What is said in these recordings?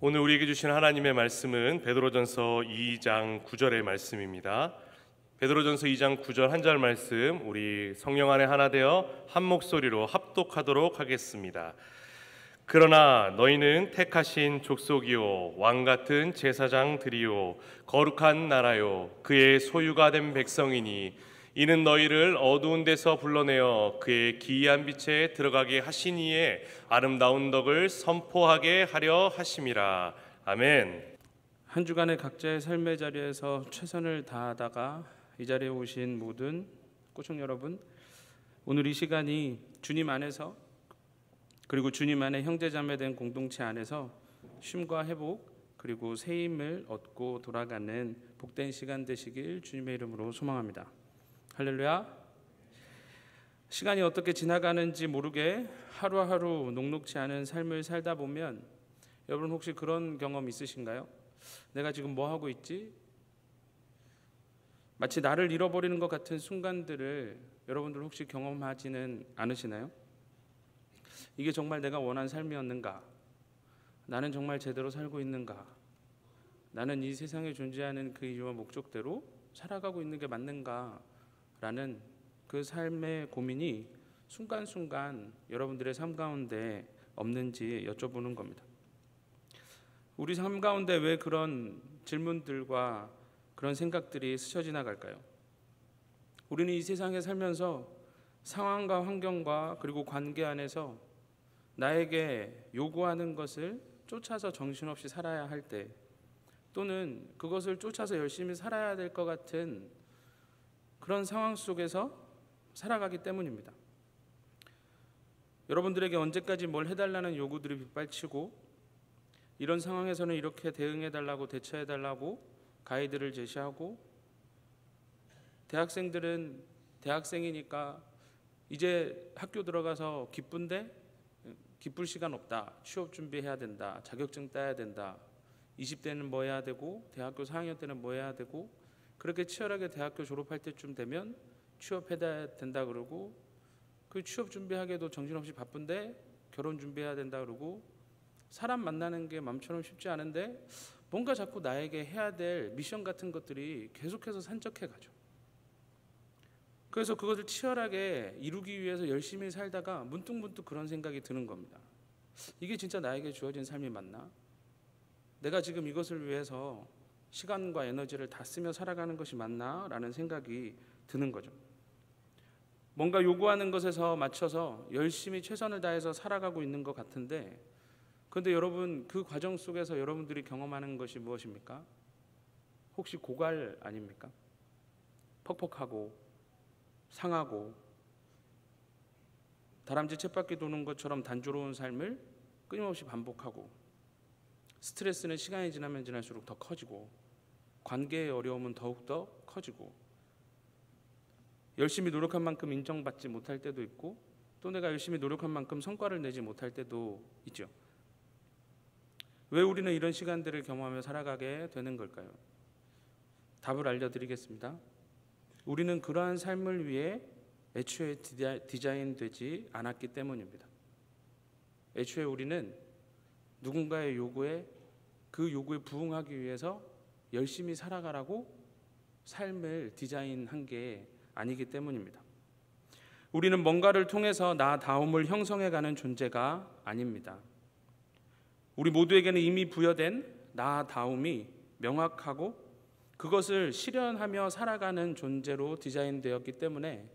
오늘 우리에게 주신 하나님의 말씀은 베드로전서 2장 9절의 말씀입니다. 베드로전서 2장 9절 한 절 말씀 우리 성령 안에 하나 되어 한 목소리로 합독하도록 하겠습니다. 그러나 너희는 택하신 족속이요 왕 같은 제사장들이요 거룩한 나라요 그의 소유가 된 백성이니 이는 너희를 어두운 데서 불러내어 그의 기이한 빛에 들어가게 하신 이의 아름다운 덕을 선포하게 하려 하심이라. 아멘. 한 주간의 각자의 삶의 자리에서 최선을 다하다가 이 자리에 오신 모든 꾸청 여러분, 오늘 이 시간이 주님 안에서 그리고 주님 안에 형제자매된 공동체 안에서 쉼과 회복 그리고 새 힘을 얻고 돌아가는 복된 시간 되시길 주님의 이름으로 소망합니다. 할렐루야. 시간이 어떻게 지나가는지 모르게 하루하루 녹록지 않은 삶을 살다 보면 여러분 혹시 그런 경험 있으신가요? 내가 지금 뭐 하고 있지? 마치 나를 잃어버리는 것 같은 순간들을 여러분들 혹시 경험하지는 않으시나요? 이게 정말 내가 원한 삶이었는가? 나는 정말 제대로 살고 있는가? 나는 이 세상에 존재하는 그 이유와 목적대로 살아가고 있는 게 맞는가? 라는 그 삶의 고민이 순간순간 여러분들의 삶 가운데 없는지 여쭤보는 겁니다. 우리 삶 가운데 왜 그런 질문들과 그런 생각들이 스쳐 지나갈까요? 우리는 이 세상에 살면서 상황과 환경과 그리고 관계 안에서 나에게 요구하는 것을 쫓아서 정신없이 살아야 할 때, 또는 그것을 쫓아서 열심히 살아야 될 것 같은 그런 상황 속에서 살아가기 때문입니다. 여러분들에게 언제까지 뭘 해달라는 요구들이 빗발치고 이런 상황에서는 이렇게 대응해달라고 대처해달라고 가이드를 제시하고, 대학생들은 대학생이니까 이제 학교 들어가서 기쁜데 기쁠 시간 없다, 취업 준비해야 된다, 자격증 따야 된다, 20대는 뭐 해야 되고 대학교 4학년 때는 뭐 해야 되고, 그렇게 치열하게 대학교 졸업할 때쯤 되면 취업해야 된다 그러고, 그 취업 준비하기에도 정신없이 바쁜데 결혼 준비해야 된다 그러고, 사람 만나는 게 마음처럼 쉽지 않은데 뭔가 자꾸 나에게 해야 될 미션 같은 것들이 계속해서 산적해 가죠. 그래서 그것을 치열하게 이루기 위해서 열심히 살다가 문득문득 그런 생각이 드는 겁니다. 이게 진짜 나에게 주어진 삶이 맞나? 내가 지금 이것을 위해서 시간과 에너지를 다 쓰며 살아가는 것이 맞나? 라는 생각이 드는 거죠. 뭔가 요구하는 것에서 맞춰서 열심히 최선을 다해서 살아가고 있는 것 같은데, 그런데 여러분 그 과정 속에서 여러분들이 경험하는 것이 무엇입니까? 혹시 고갈 아닙니까? 퍽퍽하고 상하고 다람쥐 쳇바퀴 도는 것처럼 단조로운 삶을 끊임없이 반복하고, 스트레스는 시간이 지나면 지날수록 더 커지고, 관계의 어려움은 더욱더 커지고, 열심히 노력한 만큼 인정받지 못할 때도 있고, 또 내가 열심히 노력한 만큼 성과를 내지 못할 때도 있죠. 왜 우리는 이런 시간들을 경험하며 살아가게 되는 걸까요? 답을 알려드리겠습니다. 우리는 그러한 삶을 위해 애초에 디자인되지 않았기 때문입니다. 애초에 우리는 누군가의 요구에 그 요구에 부응하기 위해서 열심히 살아가라고 삶을 디자인한 게 아니기 때문입니다. 우리는 뭔가를 통해서 나다움을 형성해가는 존재가 아닙니다. 우리 모두에게는 이미 부여된 나다움이 명확하고 그것을 실현하며 살아가는 존재로 디자인되었기 때문에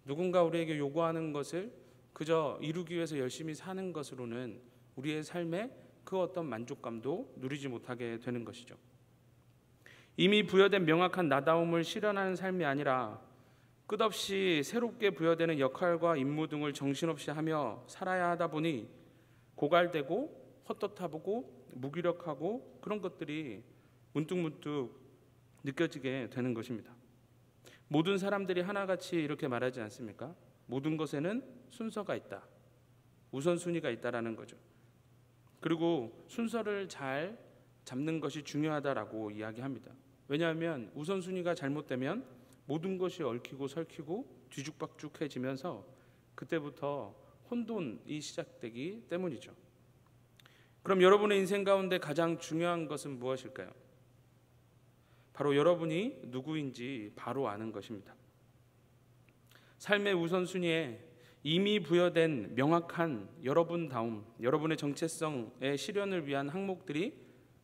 누군가 우리에게 요구하는 것을 그저 이루기 위해서 열심히 사는 것으로는 우리의 삶에 그 어떤 만족감도 누리지 못하게 되는 것이죠. 이미 부여된 명확한 나다움을 실현하는 삶이 아니라 끝없이 새롭게 부여되는 역할과 임무 등을 정신없이 하며 살아야 하다 보니 고갈되고 헛헛하고 무기력하고 그런 것들이 문득문득 느껴지게 되는 것입니다. 모든 사람들이 하나같이 이렇게 말하지 않습니까? 모든 것에는 순서가 있다, 우선순위가 있다라는 거죠. 그리고 순서를 잘 잡는 것이 중요하다라고 이야기합니다. 왜냐하면 우선순위가 잘못되면 모든 것이 얽히고 설키고 뒤죽박죽해지면서 그때부터 혼돈이 시작되기 때문이죠. 그럼 여러분의 인생 가운데 가장 중요한 것은 무엇일까요? 바로 여러분이 누구인지 바로 아는 것입니다. 삶의 우선순위에 이미 부여된 명확한 여러분다움, 여러분의 정체성의 실현을 위한 항목들이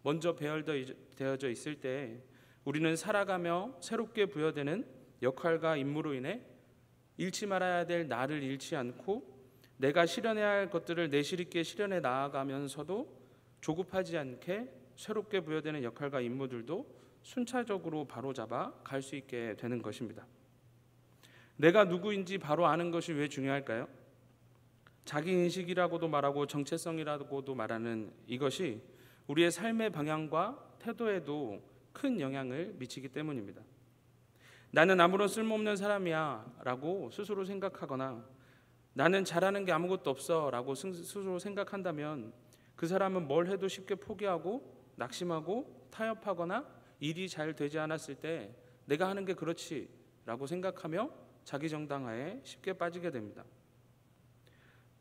먼저 배열되어져 있을 때 우리는 살아가며 새롭게 부여되는 역할과 임무로 인해 잃지 말아야 될 나를 잃지 않고 내가 실현해야 할 것들을 내실 있게 실현해 나아가면서도 조급하지 않게 새롭게 부여되는 역할과 임무들도 순차적으로 바로잡아 갈 수 있게 되는 것입니다. 내가 누구인지 바로 아는 것이 왜 중요할까요? 자기인식이라고도 말하고 정체성이라고도 말하는 이것이 우리의 삶의 방향과 태도에도 큰 영향을 미치기 때문입니다. 나는 아무런 쓸모없는 사람이야 라고 스스로 생각하거나 나는 잘하는 게 아무것도 없어 라고 스스로 생각한다면 그 사람은 뭘 해도 쉽게 포기하고 낙심하고 타협하거나 일이 잘 되지 않았을 때 내가 하는 게 그렇지 라고 생각하며 자기 정당화에 쉽게 빠지게 됩니다.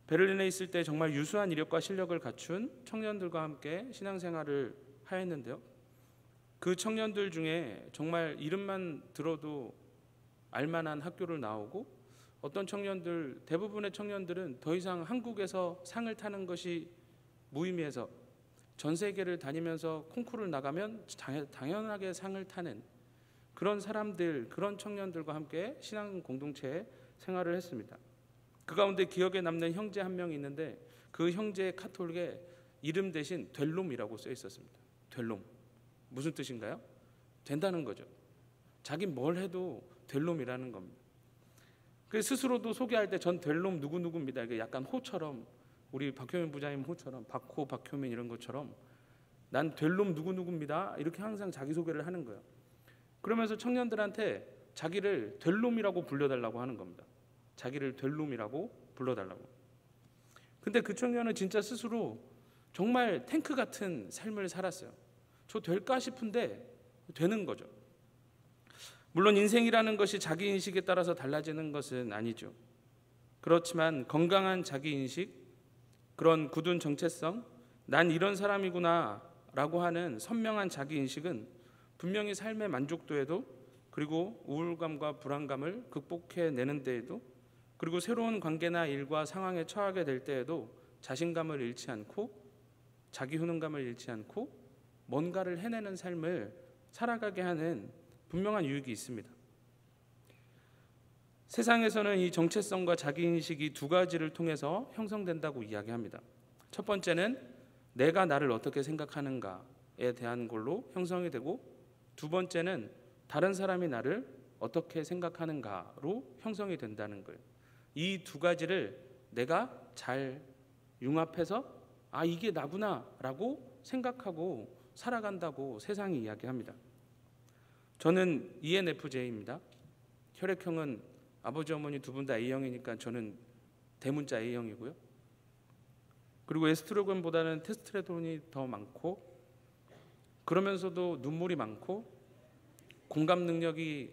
베를린에 있을 때 정말 유수한 이력과 실력을 갖춘 청년들과 함께 신앙생활을 하였는데요. 그 청년들 중에 정말 이름만 들어도 알만한 학교를 나오고 어떤 청년들, 대부분의 청년들은 더 이상 한국에서 상을 타는 것이 무의미해서 전 세계를 다니면서 콩쿠르를 나가면 당연하게 상을 타는 그런 사람들, 그런 청년들과 함께 신앙 공동체 생활을 했습니다. 그 가운데 기억에 남는 형제 한 명이 있는데 그 형제의 카톨릭에 이름 대신 될놈이라고 써 있었습니다. 될놈. 무슨 뜻인가요? 된다는 거죠. 자기 뭘 해도 될놈이라는 겁니다. 그래서 스스로도 소개할 때 전 될놈 누구누구입니다. 이게 약간 호처럼 우리 박효민 부장님 호처럼 박호, 박효민 이런 것처럼 난 될놈 누구누구입니다. 이렇게 항상 자기소개를 하는 거예요. 그러면서 청년들한테 자기를 될놈이라고 불러달라고 하는 겁니다. 자기를 될놈이라고 불러달라고. 근데 그 청년은 진짜 스스로 정말 탱크 같은 삶을 살았어요. 저 될까 싶은데 되는 거죠. 물론 인생이라는 것이 자기인식에 따라서 달라지는 것은 아니죠. 그렇지만 건강한 자기인식, 그런 굳은 정체성, 난 이런 사람이구나 라고 하는 선명한 자기인식은 분명히 삶의 만족도에도 그리고 우울감과 불안감을 극복해내는 데에도 그리고 새로운 관계나 일과 상황에 처하게 될 때에도 자신감을 잃지 않고 자기 효능감을 잃지 않고 뭔가를 해내는 삶을 살아가게 하는 분명한 유익이 있습니다. 세상에서는 이 정체성과 자기인식이 두 가지를 통해서 형성된다고 이야기합니다. 첫 번째는 내가 나를 어떻게 생각하는가에 대한 걸로 형성이 되고 두 번째는 다른 사람이 나를 어떻게 생각하는가로 형성이 된다는 거예요. 이 두 가지를 내가 잘 융합해서 아 이게 나구나 라고 생각하고 살아간다고 세상이 이야기합니다. 저는 ENFJ입니다. 혈액형은 아버지 어머니 두 분 다 A형이니까 저는 대문자 A형이고요. 그리고 에스트로겐보다는 테스토스테론이 더 많고 그러면서도 눈물이 많고 공감 능력이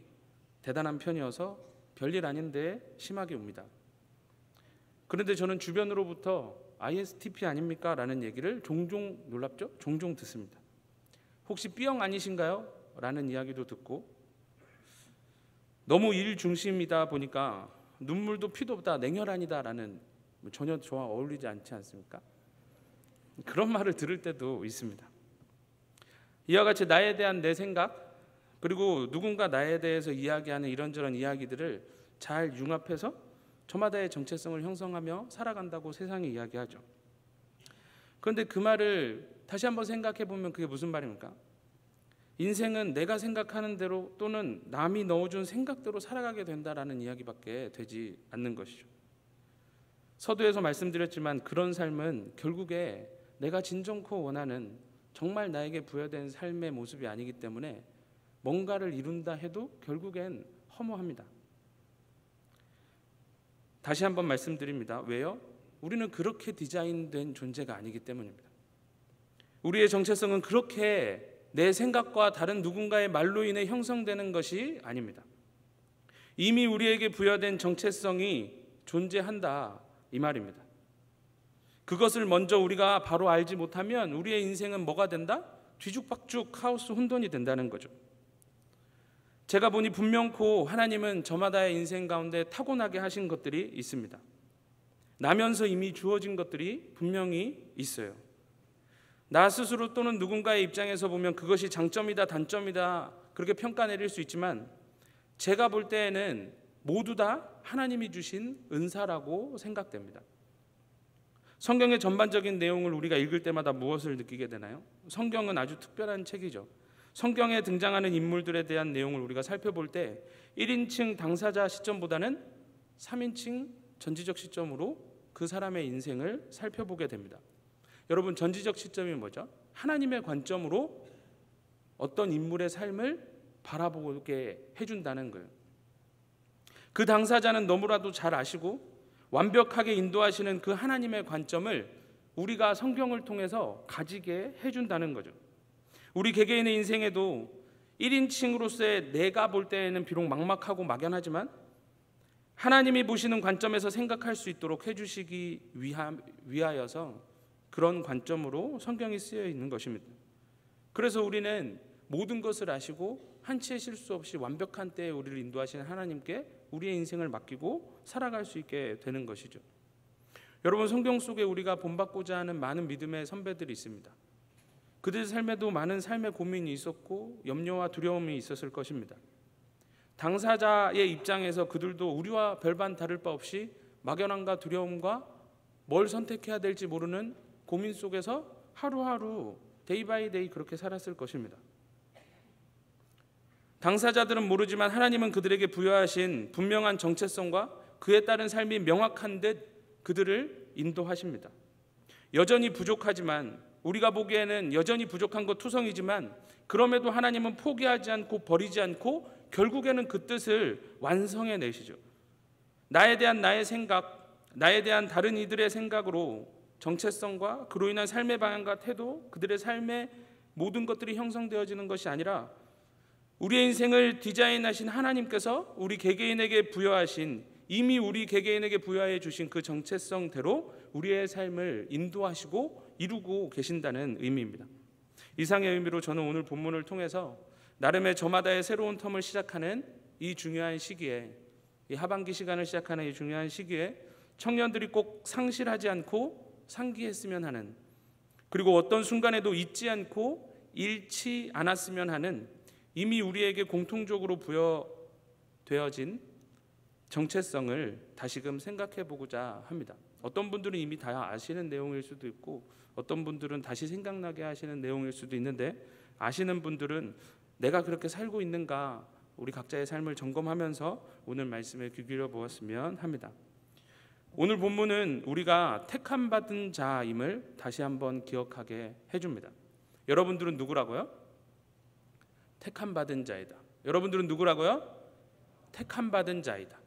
대단한 편이어서 별일 아닌데 심하게 웁니다. 그런데 저는 주변으로부터 ISTP 아닙니까? 라는 얘기를 종종 놀랍죠? 종종 듣습니다. 혹시 B형 아니신가요? 라는 이야기도 듣고 너무 일 중심이다 보니까 눈물도 피도 없다 냉혈아니다 라는 전혀 저와 어울리지 않지 않습니까? 그런 말을 들을 때도 있습니다. 이와 같이 나에 대한 내 생각 그리고 누군가 나에 대해서 이야기하는 이런저런 이야기들을 잘 융합해서 저마다의 정체성을 형성하며 살아간다고 세상이 이야기하죠. 그런데 그 말을 다시 한번 생각해 보면 그게 무슨 말입니까? 인생은 내가 생각하는 대로 또는 남이 넣어준 생각대로 살아가게 된다라는 이야기밖에 되지 않는 것이죠. 서두에서 말씀드렸지만 그런 삶은 결국에 내가 진정코 원하는 정말 나에게 부여된 삶의 모습이 아니기 때문에 뭔가를 이룬다 해도 결국엔 허무합니다. 다시 한번 말씀드립니다. 왜요? 우리는 그렇게 디자인된 존재가 아니기 때문입니다. 우리의 정체성은 그렇게 내 생각과 다른 누군가의 말로 인해 형성되는 것이 아닙니다. 이미 우리에게 부여된 정체성이 존재한다 이 말입니다. 그것을 먼저 우리가 바로 알지 못하면 우리의 인생은 뭐가 된다? 뒤죽박죽 카오스 혼돈이 된다는 거죠. 제가 보니 분명코 하나님은 저마다의 인생 가운데 타고나게 하신 것들이 있습니다. 나면서 이미 주어진 것들이 분명히 있어요. 나 스스로 또는 누군가의 입장에서 보면 그것이 장점이다 단점이다 그렇게 평가 내릴 수 있지만, 제가 볼 때에는 모두 다 하나님이 주신 은사라고 생각됩니다. 성경의 전반적인 내용을 우리가 읽을 때마다 무엇을 느끼게 되나요? 성경은 아주 특별한 책이죠. 성경에 등장하는 인물들에 대한 내용을 우리가 살펴볼 때 1인칭 당사자 시점보다는 3인칭 전지적 시점으로 그 사람의 인생을 살펴보게 됩니다. 여러분, 전지적 시점이 뭐죠? 하나님의 관점으로 어떤 인물의 삶을 바라보게 해준다는 거예요. 그 당사자는 너무나도 잘 아시고 완벽하게 인도하시는 그 하나님의 관점을 우리가 성경을 통해서 가지게 해준다는 거죠. 우리 개개인의 인생에도 1인칭으로서의 내가 볼 때에는 비록 막막하고 막연하지만 하나님이 보시는 관점에서 생각할 수 있도록 해주시기 위하여서 그런 관점으로 성경이 쓰여 있는 것입니다. 그래서 우리는 모든 것을 아시고 한치의 실수 없이 완벽한 때에 우리를 인도하시는 하나님께 우리의 인생을 맡기고 살아갈 수 있게 되는 것이죠. 여러분, 성경 속에 우리가 본받고자 하는 많은 믿음의 선배들이 있습니다. 그들 삶에도 많은 삶의 고민이 있었고 염려와 두려움이 있었을 것입니다. 당사자의 입장에서 그들도 우리와 별반 다를 바 없이 막연함과 두려움과 뭘 선택해야 될지 모르는 고민 속에서 하루하루 데이 바이 데이 그렇게 살았을 것입니다. 당사자들은 모르지만 하나님은 그들에게 부여하신 분명한 정체성과 그에 따른 삶이 명확한 듯 그들을 인도하십니다. 여전히 부족하지만, 우리가 보기에는 여전히 부족한 것 투성이지만, 그럼에도 하나님은 포기하지 않고 버리지 않고 결국에는 그 뜻을 완성해 내시죠. 나에 대한 나의 생각, 나에 대한 다른 이들의 생각으로 정체성과 그로 인한 삶의 방향과 태도, 그들의 삶의 모든 것들이 형성되어지는 것이 아니라 우리의 인생을 디자인하신 하나님께서 우리 개개인에게 부여하신, 이미 우리 개개인에게 부여해 주신 그 정체성대로 우리의 삶을 인도하시고 이루고 계신다는 의미입니다. 이상의 의미로 저는 오늘 본문을 통해서 나름의 저마다의 새로운 텀을 시작하는 이 중요한 시기에, 이 하반기 시간을 시작하는 이 중요한 시기에 청년들이 꼭 상실하지 않고 상기했으면 하는, 그리고 어떤 순간에도 잊지 않고 잃지 않았으면 하는 이미 우리에게 공통적으로 부여되어진 정체성을 다시금 생각해 보고자 합니다. 어떤 분들은 이미 다 아시는 내용일 수도 있고 어떤 분들은 다시 생각나게 하시는 내용일 수도 있는데, 아시는 분들은 내가 그렇게 살고 있는가 우리 각자의 삶을 점검하면서 오늘 말씀에 귀 기울여 보았으면 합니다. 오늘 본문은 우리가 택함 받은 자임을 다시 한번 기억하게 해줍니다. 여러분들은 누구라고요? 택함 받은 자이다. 여러분들은 누구라고요? 택함 받은 자이다.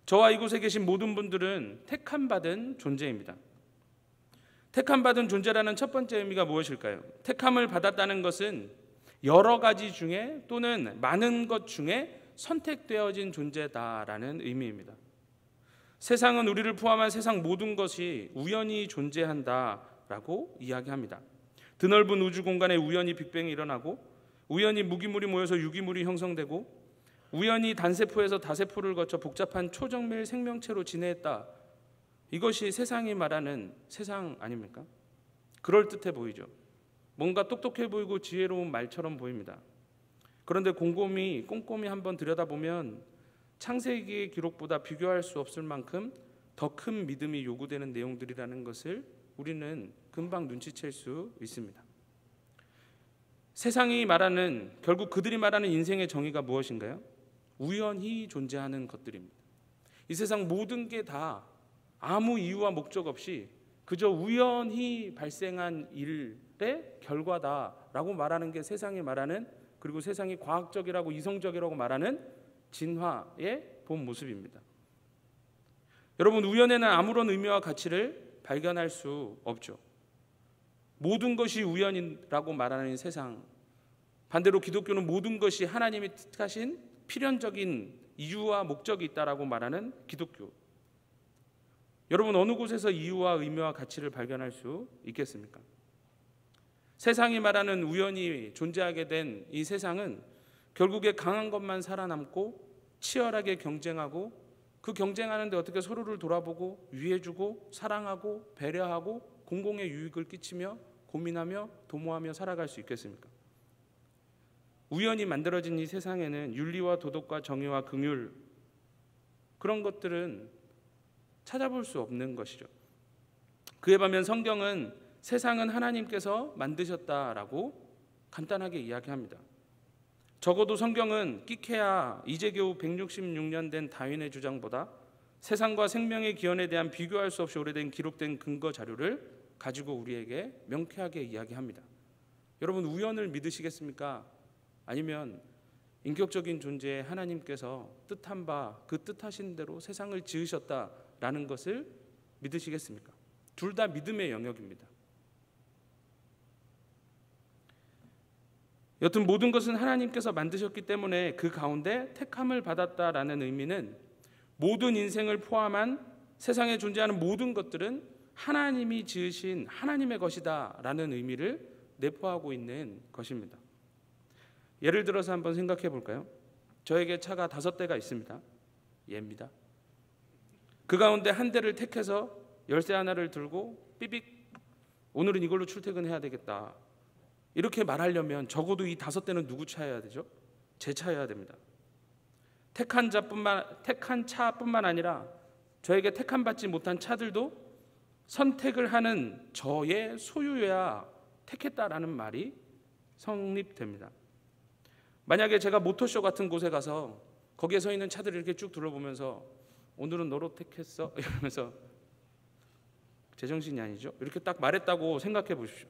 저와 이곳에 계신 모든 분들은 택함 받은 존재입니다. 택함 받은 존재라는 첫 번째 의미가 무엇일까요? 택함을 받았다는 것은 여러 가지 중에 또는 많은 것 중에 선택되어진 존재다라는 의미입니다. 세상은 우리를 포함한 세상 모든 것이 우연히 존재한다라고 이야기합니다. 드넓은 우주 공간에 우연히 빅뱅이 일어나고, 우연히 무기물이 모여서 유기물이 형성되고, 우연히 단세포에서 다세포를 거쳐 복잡한 초정밀 생명체로 진해했다. 이것이 세상이 말하는 세상 아닙니까? 그럴듯해 보이죠. 뭔가 똑똑해 보이고 지혜로운 말처럼 보입니다. 그런데 곰곰이 한번 들여다보면 창세기의 기록보다 비교할 수 없을 만큼 더 큰 믿음이 요구되는 내용들이라는 것을 우리는 금방 눈치챌 수 있습니다. 세상이 말하는, 결국 그들이 말하는 인생의 정의가 무엇인가요? 우연히 존재하는 것들입니다. 이 세상 모든 게 다 아무 이유와 목적 없이 그저 우연히 발생한 일의 결과다라고 말하는 게 세상이 말하는, 그리고 세상이 과학적이라고 이성적이라고 말하는 진화의 본 모습입니다. 여러분, 우연에는 아무런 의미와 가치를 발견할 수 없죠. 모든 것이 우연이라고 말하는 세상, 반대로 기독교는 모든 것이 하나님이 뜻하신 필연적인 이유와 목적이 있다라고 말하는 기독교. 여러분, 어느 곳에서 이유와 의미와 가치를 발견할 수 있겠습니까? 세상이 말하는 우연히 존재하게 된 이 세상은 결국에 강한 것만 살아남고 치열하게 경쟁하고, 그 경쟁하는데 어떻게 서로를 돌아보고 위해주고 사랑하고 배려하고 공공의 유익을 끼치며 고민하며 도모하며 살아갈 수 있겠습니까? 우연히 만들어진 이 세상에는 윤리와 도덕과 정의와 긍휼, 그런 것들은 찾아볼 수 없는 것이죠. 그에 반면 성경은 세상은 하나님께서 만드셨다라고 간단하게 이야기합니다. 적어도 성경은 끼케야 이제 겨우 166년 된 다윈의 주장보다 세상과 생명의 기원에 대한 비교할 수 없이 오래된 기록된 근거 자료를 가지고 우리에게 명쾌하게 이야기합니다. 여러분, 우연을 믿으시겠습니까? 아니면 인격적인 존재의 하나님께서 뜻한 바 그 뜻하신 대로 세상을 지으셨다라는 것을 믿으시겠습니까? 둘 다 믿음의 영역입니다. 여튼 모든 것은 하나님께서 만드셨기 때문에 그 가운데 택함을 받았다라는 의미는 모든 인생을 포함한 세상에 존재하는 모든 것들은 하나님이 지으신 하나님의 것이다라는 의미를 내포하고 있는 것입니다. 예를 들어서 한번 생각해 볼까요? 저에게 차가 5대가 있습니다. 예입니다. 그 가운데 한 대를 택해서 열쇠 하나를 들고 삐빅, 오늘은 이걸로 출퇴근해야 되겠다, 이렇게 말하려면 적어도 이 5대는 누구 차여야 되죠? 제 차여야 됩니다. 택한 차뿐만 아니라 저에게 택함 받지 못한 차들도 선택을 하는 저의 소유여야 택했다라는 말이 성립됩니다. 만약에 제가 모터쇼 같은 곳에 가서 거기에 서 있는 차들을 이렇게 쭉 둘러보면서 오늘은 너로 택했어 이러면서 제정신이 아니죠? 이렇게 딱 말했다고 생각해 보십시오.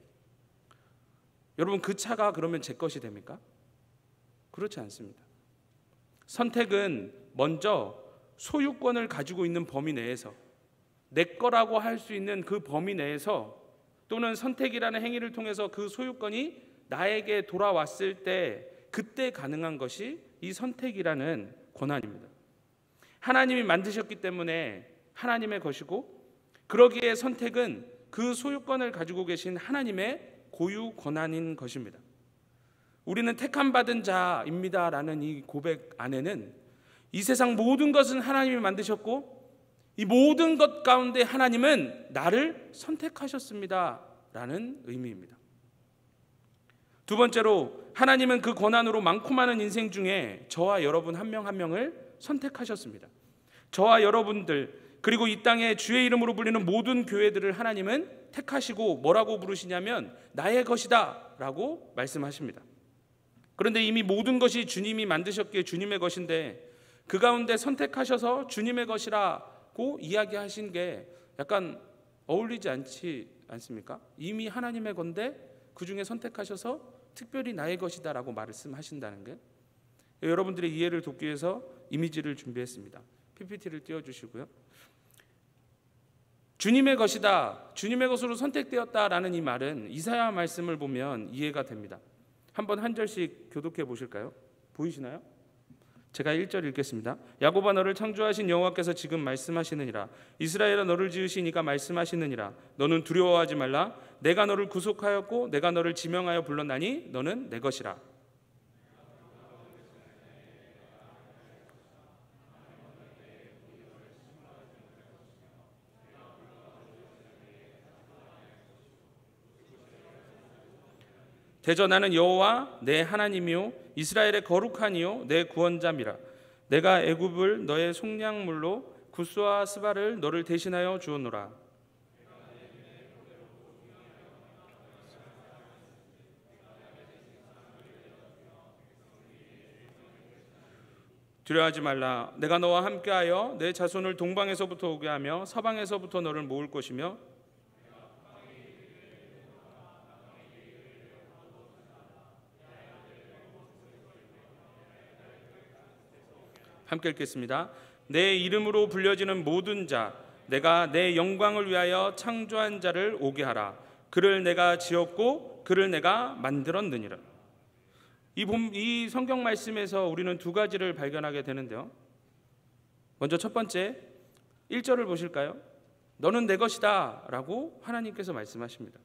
여러분, 그 차가 그러면 제 것이 됩니까? 그렇지 않습니다. 선택은 먼저 소유권을 가지고 있는 범위 내에서, 내 거라고 할 수 있는 그 범위 내에서, 또는 선택이라는 행위를 통해서 그 소유권이 나에게 돌아왔을 때 그때 가능한 것이 이 선택이라는 권한입니다. 하나님이 만드셨기 때문에 하나님의 것이고, 그러기에 선택은 그 소유권을 가지고 계신 하나님의 고유 권한인 것입니다. 우리는 택함 받은 자입니다라는 이 고백 안에는 이 세상 모든 것은 하나님이 만드셨고 이 모든 것 가운데 하나님은 나를 선택하셨습니다라는 의미입니다. 두 번째로, 하나님은 그 권한으로 많고 많은 인생 중에 저와 여러분 한 명 한 명을 선택하셨습니다. 저와 여러분들, 그리고 이 땅에 주의 이름으로 불리는 모든 교회들을 하나님은 택하시고 뭐라고 부르시냐면 나의 것이다 라고 말씀하십니다. 그런데 이미 모든 것이 주님이 만드셨기에 주님의 것인데 그 가운데 선택하셔서 주님의 것이라고 이야기하신 게 약간 어울리지 않지 않습니까? 이미 하나님의 건데 그 중에 선택하셔서 특별히 나의 것이다 라고 말씀하신다는 게, 여러분들의 이해를 돕기 위해서 이미지를 준비했습니다. PPT를 띄워주시고요. 주님의 것이다, 주님의 것으로 선택되었다라는 이 말은 이사야 말씀을 보면 이해가 됩니다. 한번 한 절씩 교독해 보실까요? 보이시나요? 제가 1절 읽겠습니다. 야곱아, 너를 창조하신 여호와께서 지금 말씀하시느니라. 이스라엘아, 너를 지으신 이가 말씀하시느니라. 너는 두려워하지 말라. 내가 너를 구속하였고 내가 너를 지명하여 불렀나니 너는 내 것이라. 대저 나는 여호와 내 하나님이요 이스라엘의 거룩하니요 내 구원자미라. 내가 애굽을 너의 속량물로 구스와 스바를 너를 대신하여 주었노라. 두려워하지 말라. 내가 너와 함께하여 내 자손을 동방에서부터 오게 하며 서방에서부터 너를 모을 것이며 함께 읽겠습니다. 내 이름으로 불려지는 모든 자, 내가 내 영광을 위하여 창조한 자를 오게 하라. 그를 내가 지었고 그를 내가 만들었느니라. 이 성경 말씀에서 우리는 두 가지를 발견하게 되는데요. 먼저 첫 번째 1절을 보실까요? 너는 내 것이다 라고 하나님께서 말씀하십니다.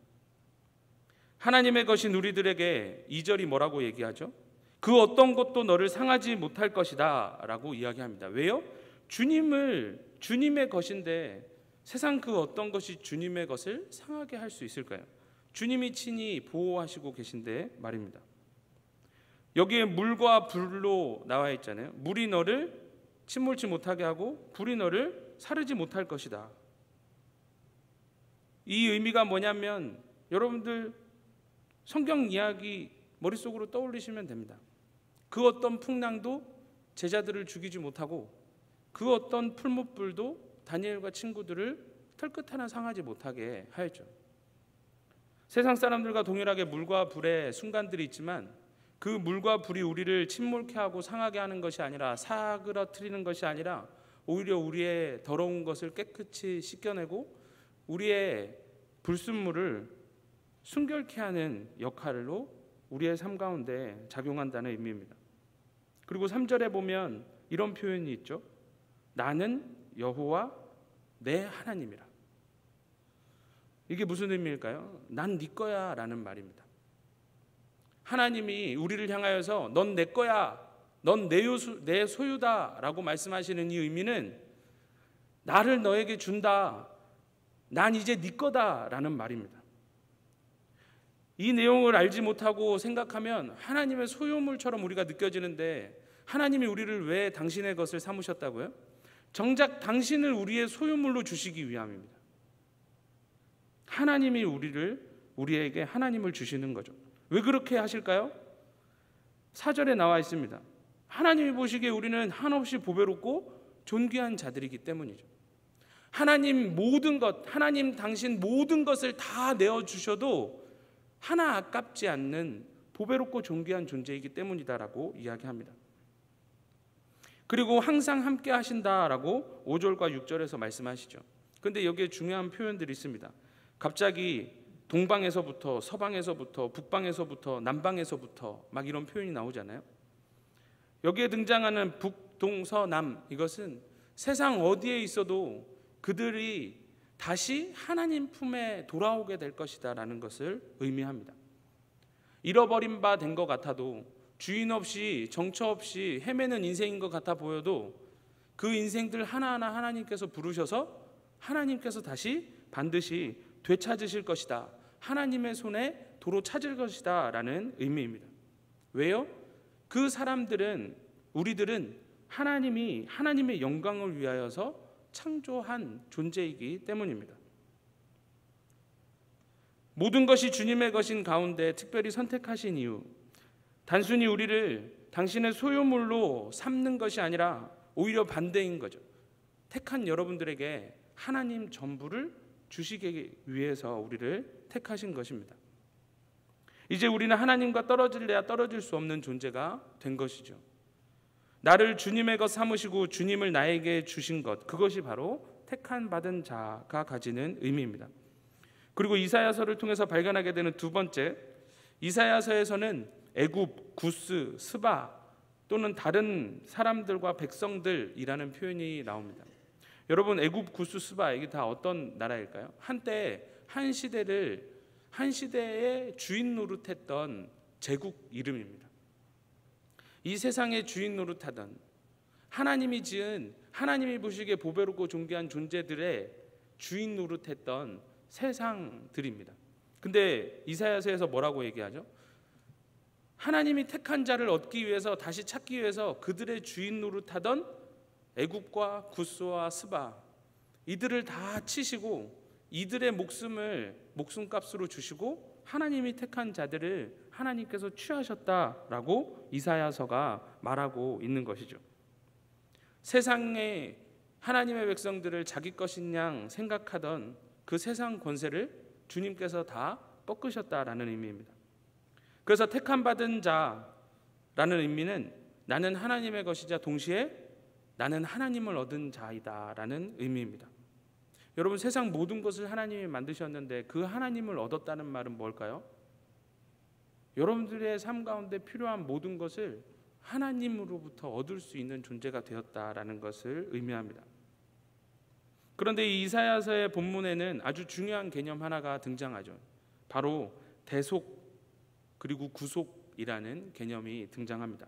하나님의 것인 우리들에게 2절이 뭐라고 얘기하죠? 그 어떤 것도 너를 상하지 못할 것이다 라고 이야기합니다. 왜요? 주님의 것인데 세상 그 어떤 것이 주님의 것을 상하게 할 수 있을까요? 주님이 친히 보호하시고 계신데 말입니다. 여기에 물과 불로 나와 있잖아요. 물이 너를 침몰치 못하게 하고 불이 너를 사르지 못할 것이다. 이 의미가 뭐냐면 여러분들 성경 이야기 머릿속으로 떠올리시면 됩니다. 그 어떤 풍랑도 제자들을 죽이지 못하고 그 어떤 풀무불도 다니엘과 친구들을 털끝 하나 상하지 못하게 하였죠. 세상 사람들과 동일하게 물과 불의 순간들이 있지만 그 물과 불이 우리를 침몰케 하고 상하게 하는 것이 아니라 사그러뜨리는 것이 아니라 오히려 우리의 더러운 것을 깨끗이 씻겨내고 우리의 불순물을 순결케 하는 역할로 우리의 삶 가운데 작용한다는 의미입니다. 그리고 3절에 보면 이런 표현이 있죠. 나는 여호와 내 하나님이라. 이게 무슨 의미일까요? 난 네 거야 라는 말입니다. 하나님이 우리를 향하여서 넌 내 거야, 넌 내 소유다 라고 말씀하시는 이 의미는 나를 너에게 준다, 난 이제 네 거다 라는 말입니다. 이 내용을 알지 못하고 생각하면 하나님의 소유물처럼 우리가 느껴지는데 하나님이 우리를 왜 당신의 것을 삼으셨다고요? 정작 당신을 우리의 소유물로 주시기 위함입니다. 하나님이 우리에게 하나님을 주시는 거죠. 왜 그렇게 하실까요? 4절에 나와 있습니다. 하나님이 보시기에 우리는 한없이 보배롭고 존귀한 자들이기 때문이죠. 하나님 모든 것, 하나님 당신 모든 것을 다 내어주셔도 하나 아깝지 않는 보배롭고 존귀한 존재이기 때문이다라고 이야기합니다. 그리고 항상 함께 하신다라고 5절과 6절에서 말씀하시죠. 그런데 여기에 중요한 표현들이 있습니다. 갑자기 동방에서부터 서방에서부터 북방에서부터 남방에서부터 막 이런 표현이 나오잖아요. 여기에 등장하는 북, 동, 서, 남, 이것은 세상 어디에 있어도 그들이 다시 하나님 품에 돌아오게 될 것이다 라는 것을 의미합니다. 잃어버린 바 된 것 같아도 주인 없이 정처 없이 헤매는 인생인 것 같아 보여도 그 인생들 하나하나 하나님께서 부르셔서 하나님께서 다시 반드시 되찾으실 것이다, 하나님의 손에 도로 찾을 것이다 라는 의미입니다. 왜요? 그 사람들은, 우리들은 하나님의 영광을 위하여서 창조한 존재이기 때문입니다. 모든 것이 주님의 것인 가운데 특별히 선택하신 이유, 단순히 우리를 당신의 소유물로 삼는 것이 아니라 오히려 반대인 거죠. 택한 여러분들에게 하나님 전부를 주시기 위해서 우리를 택하신 것입니다. 이제 우리는 하나님과 떨어질래야 떨어질 수 없는 존재가 된 것이죠. 나를 주님의 것 삼으시고 주님을 나에게 주신 것, 그것이 바로 택한 받은 자가 가지는 의미입니다. 그리고 이사야서를 통해서 발견하게 되는 두 번째, 이사야서에서는 애굽, 구스, 스바 또는 다른 사람들과 백성들이라는 표현이 나옵니다. 여러분, 애굽, 구스, 스바 이게 다 어떤 나라일까요? 한때 한 시대의 주인 노릇했던 제국 이름입니다. 이 세상의 주인 노릇하던 하나님이 지은, 하나님이 보시기에 보배롭고 존귀한 존재들의 주인 노릇했던 세상들입니다. 근데 이사야서에서 뭐라고 얘기하죠? 하나님이 택한 자를 얻기 위해서, 다시 찾기 위해서 그들의 주인 노릇하던 애굽과 구스와 스바, 이들을 다 치시고 이들의 목숨을 목숨값으로 주시고 하나님이 택한 자들을 하나님께서 취하셨다라고 이사야서가 말하고 있는 것이죠. 세상에 하나님의 백성들을 자기 것인 양 생각하던 그 세상 권세를 주님께서 다 꺾으셨다라는 의미입니다. 그래서 택함 받은 자라는 의미는 나는 하나님의 것이자 동시에 나는 하나님을 얻은 자이다라는 의미입니다. 여러분, 세상 모든 것을 하나님이 만드셨는데 그 하나님을 얻었다는 말은 뭘까요? 여러분들의 삶 가운데 필요한 모든 것을 하나님으로부터 얻을 수 있는 존재가 되었다라는 것을 의미합니다. 그런데 이 이사야서의 본문에는 아주 중요한 개념 하나가 등장하죠. 바로 대속 그리고 구속이라는 개념이 등장합니다.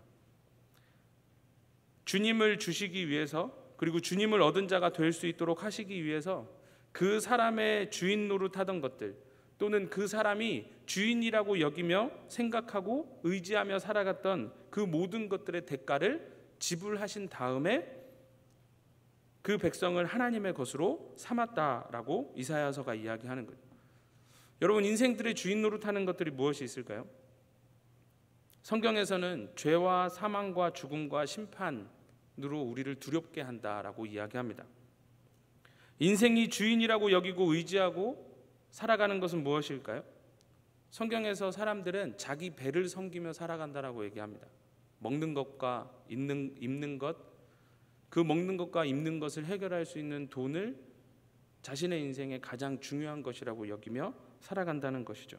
주님을 주시기 위해서, 그리고 주님을 얻은 자가 될 수 있도록 하시기 위해서 그 사람의 주인 노릇하던 것들, 또는 그 사람이 주인이라고 여기며 생각하고 의지하며 살아갔던 그 모든 것들의 대가를 지불하신 다음에 그 백성을 하나님의 것으로 삼았다라고 이사야서가 이야기하는 거예요. 여러분, 인생들의 주인 노릇하는 것들이 무엇이 있을까요? 성경에서는 죄와 사망과 죽음과 심판으로 우리를 두렵게 한다라고 이야기합니다. 인생이 주인이라고 여기고 의지하고 살아가는 것은 무엇일까요? 성경에서 사람들은 자기 배를 섬기며 살아간다라고 얘기합니다. 먹는 것과 입는 것, 그 먹는 것과 입는 것을 해결할 수 있는 돈을 자신의 인생의 가장 중요한 것이라고 여기며 살아간다는 것이죠.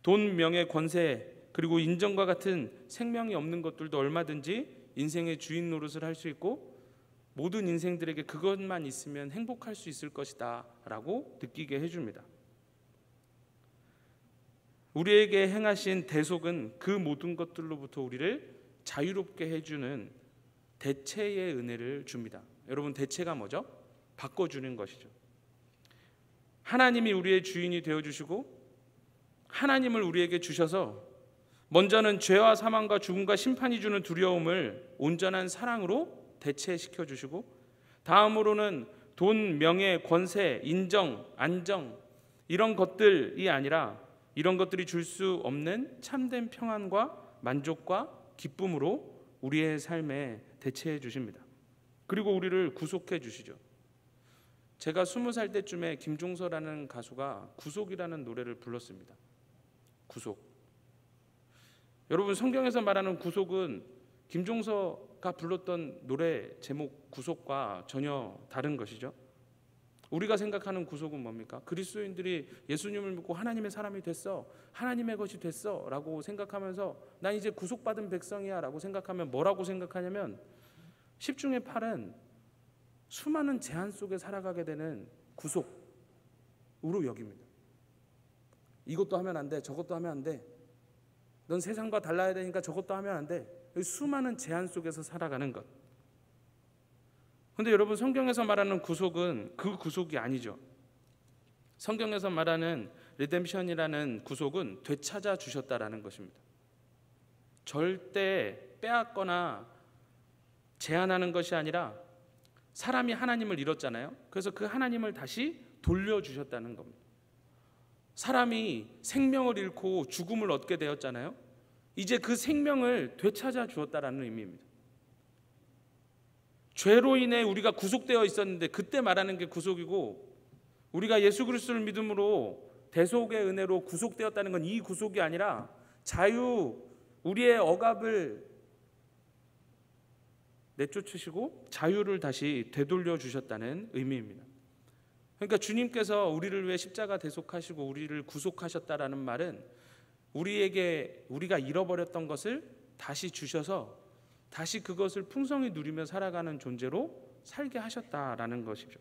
돈, 명예, 권세, 그리고 인정과 같은 생명이 없는 것들도 얼마든지 인생의 주인 노릇을 할 수 있고 모든 인생들에게 그것만 있으면 행복할 수 있을 것이다 라고 느끼게 해줍니다. 우리에게 행하신 대속은 그 모든 것들로부터 우리를 자유롭게 해주는 대체의 은혜를 줍니다. 여러분, 대체가 뭐죠? 바꿔주는 것이죠. 하나님이 우리의 주인이 되어주시고 하나님을 우리에게 주셔서 먼저는 죄와 사망과 죽음과 심판이 주는 두려움을 온전한 사랑으로 대체시켜 주시고, 다음으로는 돈, 명예, 권세, 인정, 안정, 이런 것들이 아니라 이런 것들이 줄 수 없는 참된 평안과 만족과 기쁨으로 우리의 삶에 대체해 주십니다. 그리고 우리를 구속해 주시죠. 제가 20살 때쯤에 김종서라는 가수가 구속이라는 노래를 불렀습니다. 구속. 여러분, 성경에서 말하는 구속은 김종서가 불렀던 노래 제목 구속과 전혀 다른 것이죠. 우리가 생각하는 구속은 뭡니까? 그리스도인들이 예수님을 믿고 하나님의 사람이 됐어, 하나님의 것이 됐어 라고 생각하면서 난 이제 구속받은 백성이야 라고 생각하면 뭐라고 생각하냐면 10중에 8은 수많은 제한 속에 살아가게 되는 구속으로 여깁니다. 이것도 하면 안 돼, 저것도 하면 안 돼, 넌 세상과 달라야 되니까 저것도 하면 안 돼, 수많은 제한 속에서 살아가는 것. 그런데 여러분, 성경에서 말하는 구속은 그 구속이 아니죠. 성경에서 말하는 리뎀션이라는 구속은 되찾아 주셨다라는 것입니다. 절대 빼앗거나 제한하는 것이 아니라 사람이 하나님을 잃었잖아요. 그래서 그 하나님을 다시 돌려주셨다는 겁니다. 사람이 생명을 잃고 죽음을 얻게 되었잖아요. 이제 그 생명을 되찾아 주었다라는 의미입니다. 죄로 인해 우리가 구속되어 있었는데 그때 말하는 게 구속이고, 우리가 예수 그리스도를 믿음으로 대속의 은혜로 구속되었다는 건 이 구속이 아니라 자유, 우리의 억압을 내쫓으시고 자유를 다시 되돌려 주셨다는 의미입니다. 그러니까 주님께서 우리를 위해 십자가 대속하시고 우리를 구속하셨다라는 말은 우리가 잃어버렸던 것을 다시 주셔서 다시 그것을 풍성히 누리며 살아가는 존재로 살게 하셨다라는 것이죠.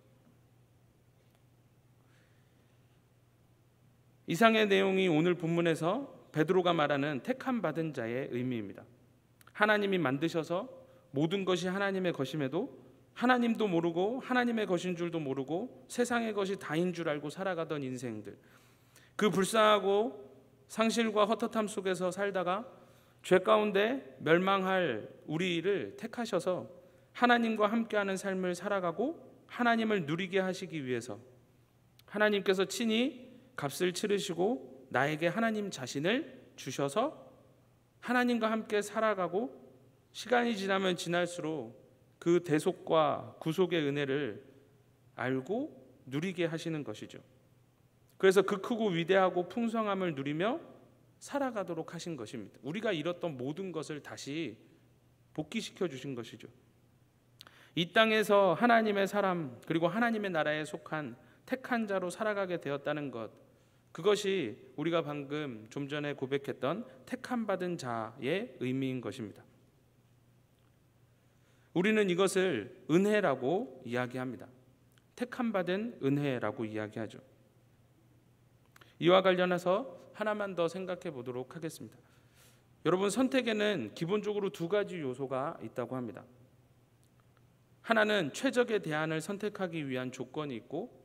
이상의 내용이 오늘 본문에서 베드로가 말하는 택함 받은 자의 의미입니다. 하나님이 만드셔서 모든 것이 하나님의 것임에도 하나님도 모르고 하나님의 것인 줄도 모르고 세상의 것이 다인 줄 알고 살아가던 인생들, 그 불쌍하고 상실과 헛헛함 속에서 살다가 죄 가운데 멸망할 우리를 택하셔서 하나님과 함께하는 삶을 살아가고 하나님을 누리게 하시기 위해서 하나님께서 친히 값을 치르시고 나에게 하나님 자신을 주셔서 하나님과 함께 살아가고, 시간이 지나면 지날수록 그 대속과 구속의 은혜를 알고 누리게 하시는 것이죠. 그래서 그 크고 위대하고 풍성함을 누리며 살아가도록 하신 것입니다. 우리가 잃었던 모든 것을 다시 복귀시켜 주신 것이죠. 이 땅에서 하나님의 사람, 그리고 하나님의 나라에 속한 택한 자로 살아가게 되었다는 것, 그것이 우리가 방금 좀 전에 고백했던 택함 받은 자의 의미인 것입니다. 우리는 이것을 은혜라고 이야기합니다. 택함 받은 은혜라고 이야기하죠. 이와 관련해서 하나만 더 생각해 보도록 하겠습니다. 여러분, 선택에는 기본적으로 두 가지 요소가 있다고 합니다. 하나는 최적의 대안을 선택하기 위한 조건이 있고,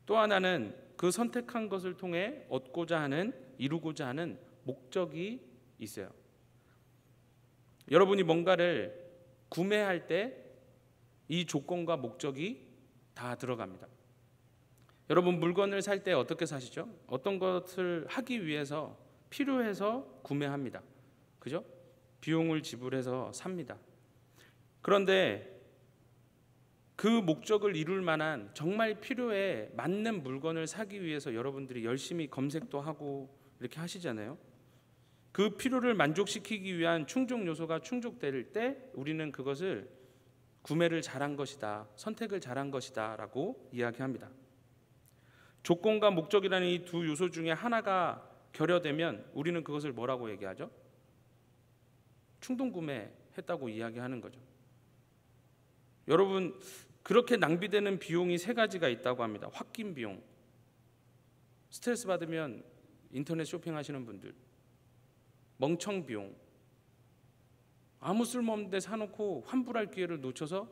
또 하나는 그 선택한 것을 통해 얻고자 하는, 이루고자 하는 목적이 있어요. 여러분이 뭔가를 구매할 때 이 조건과 목적이 다 들어갑니다. 여러분, 물건을 살 때 어떻게 사시죠? 어떤 것을 하기 위해서 필요해서 구매합니다. 그죠? 비용을 지불해서 삽니다. 그런데 그 목적을 이룰 만한 정말 필요에 맞는 물건을 사기 위해서 여러분들이 열심히 검색도 하고 이렇게 하시잖아요. 그 필요를 만족시키기 위한 충족 요소가 충족될 때 우리는 그것을 구매를 잘한 것이다, 선택을 잘한 것이다 라고 이야기합니다. 조건과 목적이라는 이 두 요소 중에 하나가 결여되면 우리는 그것을 뭐라고 얘기하죠? 충동구매했다고 이야기하는 거죠. 여러분, 그렇게 낭비되는 비용이 세 가지가 있다고 합니다. 홧김 비용, 스트레스 받으면 인터넷 쇼핑하시는 분들, 멍청 비용, 아무 쓸모없는 데 사놓고 환불할 기회를 놓쳐서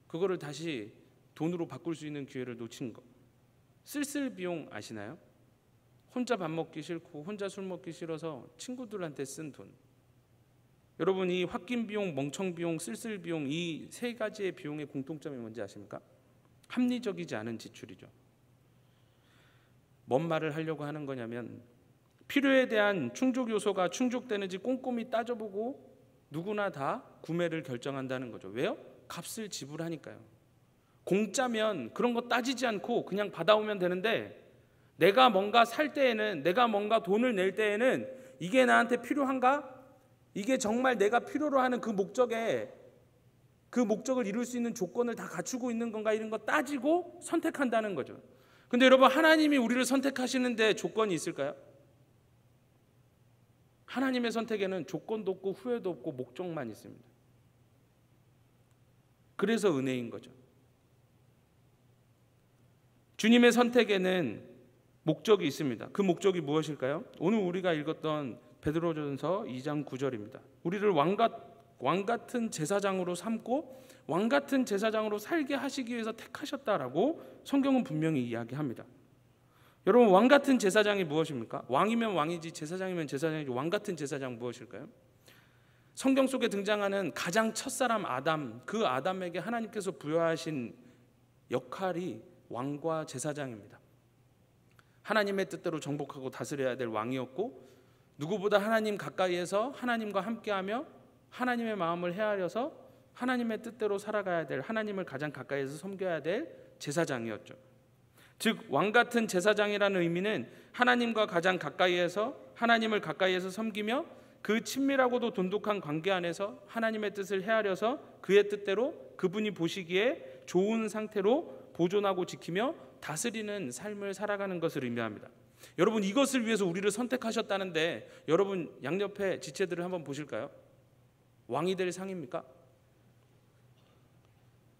그거를 다시 돈으로 바꿀 수 있는 기회를 놓친 거. 쓸쓸 비용 아시나요? 혼자 밥 먹기 싫고 혼자 술 먹기 싫어서 친구들한테 쓴 돈. 여러분, 이 홧김 비용, 멍청 비용, 쓸쓸 비용, 이 세 가지의 비용의 공통점이 뭔지 아십니까? 합리적이지 않은 지출이죠. 뭔 말을 하려고 하는 거냐면, 필요에 대한 충족 요소가 충족되는지 꼼꼼히 따져보고 누구나 다 구매를 결정한다는 거죠. 왜요? 값을 지불하니까요. 공짜면 그런 거 따지지 않고 그냥 받아오면 되는데, 내가 뭔가 살 때에는, 내가 뭔가 돈을 낼 때에는 이게 나한테 필요한가? 이게 정말 내가 필요로 하는 그 목적을 이룰 수 있는 조건을 다 갖추고 있는 건가? 이런 거 따지고 선택한다는 거죠. 근데 여러분, 하나님이 우리를 선택하시는데 조건이 있을까요? 하나님의 선택에는 조건도 없고 후회도 없고 목적만 있습니다. 그래서 은혜인 거죠. 주님의 선택에는 목적이 있습니다. 그 목적이 무엇일까요? 오늘 우리가 읽었던 베드로전서 2장 9절입니다. 우리를 왕같은 제사장으로 삼고 왕같은 제사장으로 살게 하시기 위해서 택하셨다라고 성경은 분명히 이야기합니다. 여러분, 왕같은 제사장이 무엇입니까? 왕이면 왕이지 제사장이면 제사장이지 왕같은 제사장 무엇일까요? 성경 속에 등장하는 가장 첫사람 아담, 그 아담에게 하나님께서 부여하신 역할이 왕과 제사장입니다. 하나님의 뜻대로 정복하고 다스려야 될 왕이었고, 누구보다 하나님 가까이에서 하나님과 함께하며 하나님의 마음을 헤아려서 하나님의 뜻대로 살아가야 될, 하나님을 가장 가까이에서 섬겨야 될 제사장이었죠. 즉, 왕같은 제사장이라는 의미는 하나님과 가장 가까이에서 하나님을 가까이에서 섬기며 그 친밀하고도 돈독한 관계 안에서 하나님의 뜻을 헤아려서 그의 뜻대로 그분이 보시기에 좋은 상태로 보존하고 지키며 다스리는 삶을 살아가는 것을 의미합니다. 여러분, 이것을 위해서 우리를 선택하셨다는데, 여러분 양옆에 지체들을 한번 보실까요? 왕이 될 상입니까?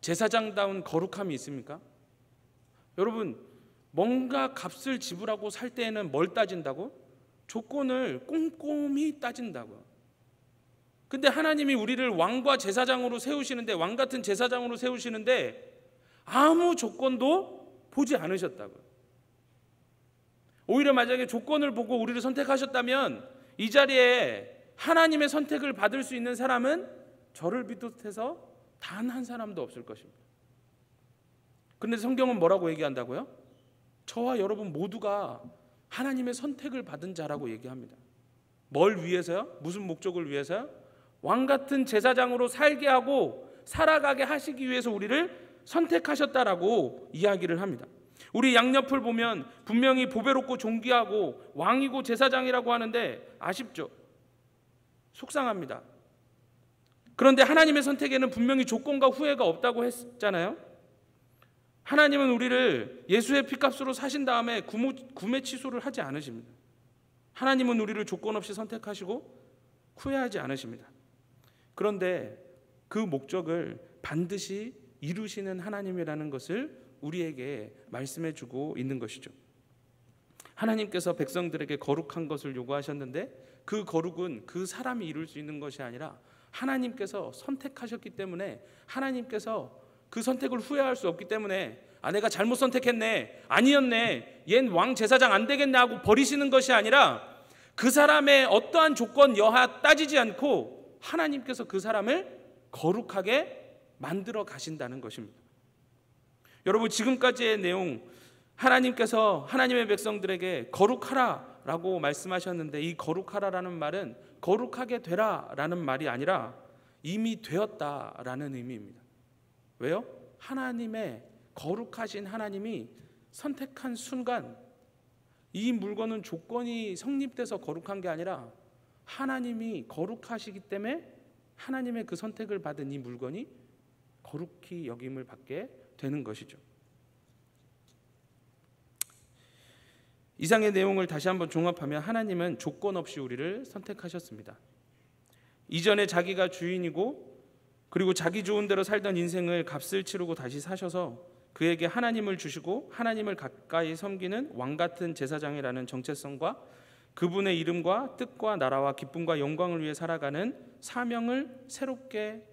제사장다운 거룩함이 있습니까? 여러분, 뭔가 값을 지불하고 살 때에는 뭘 따진다고? 조건을 꼼꼼히 따진다고요. 근데 하나님이 우리를 왕과 제사장으로 세우시는데, 왕 같은 제사장으로 세우시는데 아무 조건도 보지 않으셨다고요. 오히려 만약에 조건을 보고 우리를 선택하셨다면 이 자리에 하나님의 선택을 받을 수 있는 사람은 저를 비롯해서 단 한 사람도 없을 것입니다. 그런데 성경은 뭐라고 얘기한다고요? 저와 여러분 모두가 하나님의 선택을 받은 자라고 얘기합니다. 뭘 위해서요? 무슨 목적을 위해서요? 왕같은 제사장으로 살게 하고 살아가게 하시기 위해서 우리를 선택하셨다라고 이야기를 합니다. 우리 양옆을 보면 분명히 보배롭고 존귀하고 왕이고 제사장이라고 하는데 아쉽죠? 속상합니다. 그런데 하나님의 선택에는 분명히 조건과 후회가 없다고 했잖아요. 하나님은 우리를 예수의 피값으로 사신 다음에 구매 취소를 하지 않으십니다. 하나님은 우리를 조건 없이 선택하시고 후회하지 않으십니다. 그런데 그 목적을 반드시 이루시는 하나님이라는 것을 우리에게 말씀해 주고 있는 것이죠. 하나님께서 백성들에게 거룩한 것을 요구하셨는데 그 거룩은 그 사람이 이룰 수 있는 것이 아니라 하나님께서 선택하셨기 때문에 하나님께서 그 선택을 후회할 수 없기 때문에 내가 잘못 선택했네, 아니었네, 얜 왕 제사장 안 되겠네 하고 버리시는 것이 아니라 그 사람의 어떠한 조건 여하 따지지 않고 하나님께서 그 사람을 거룩하게 만들어 가신다는 것입니다. 여러분, 지금까지의 내용, 하나님께서 하나님의 백성들에게 거룩하라 라고 말씀하셨는데 이 거룩하라라는 말은 거룩하게 되라 라는 말이 아니라 이미 되었다라는 의미입니다. 왜요? 하나님의 거룩하신 하나님이 선택한 순간 이 물건은 조건이 성립돼서 거룩한 게 아니라 하나님이 거룩하시기 때문에 하나님의 그 선택을 받은 이 물건이 거룩히 여김을 받게 되는 것이죠. 이상의 내용을 다시 한번 종합하면 하나님은 조건 없이 우리를 선택하셨습니다. 이전에 자기가 주인이고 그리고 자기 좋은 대로 살던 인생을 값을 치르고 다시 사셔서 그에게 하나님을 주시고 하나님을 가까이 섬기는 왕같은 제사장이라는 정체성과 그분의 이름과 뜻과 나라와 기쁨과 영광을 위해 살아가는 사명을 새롭게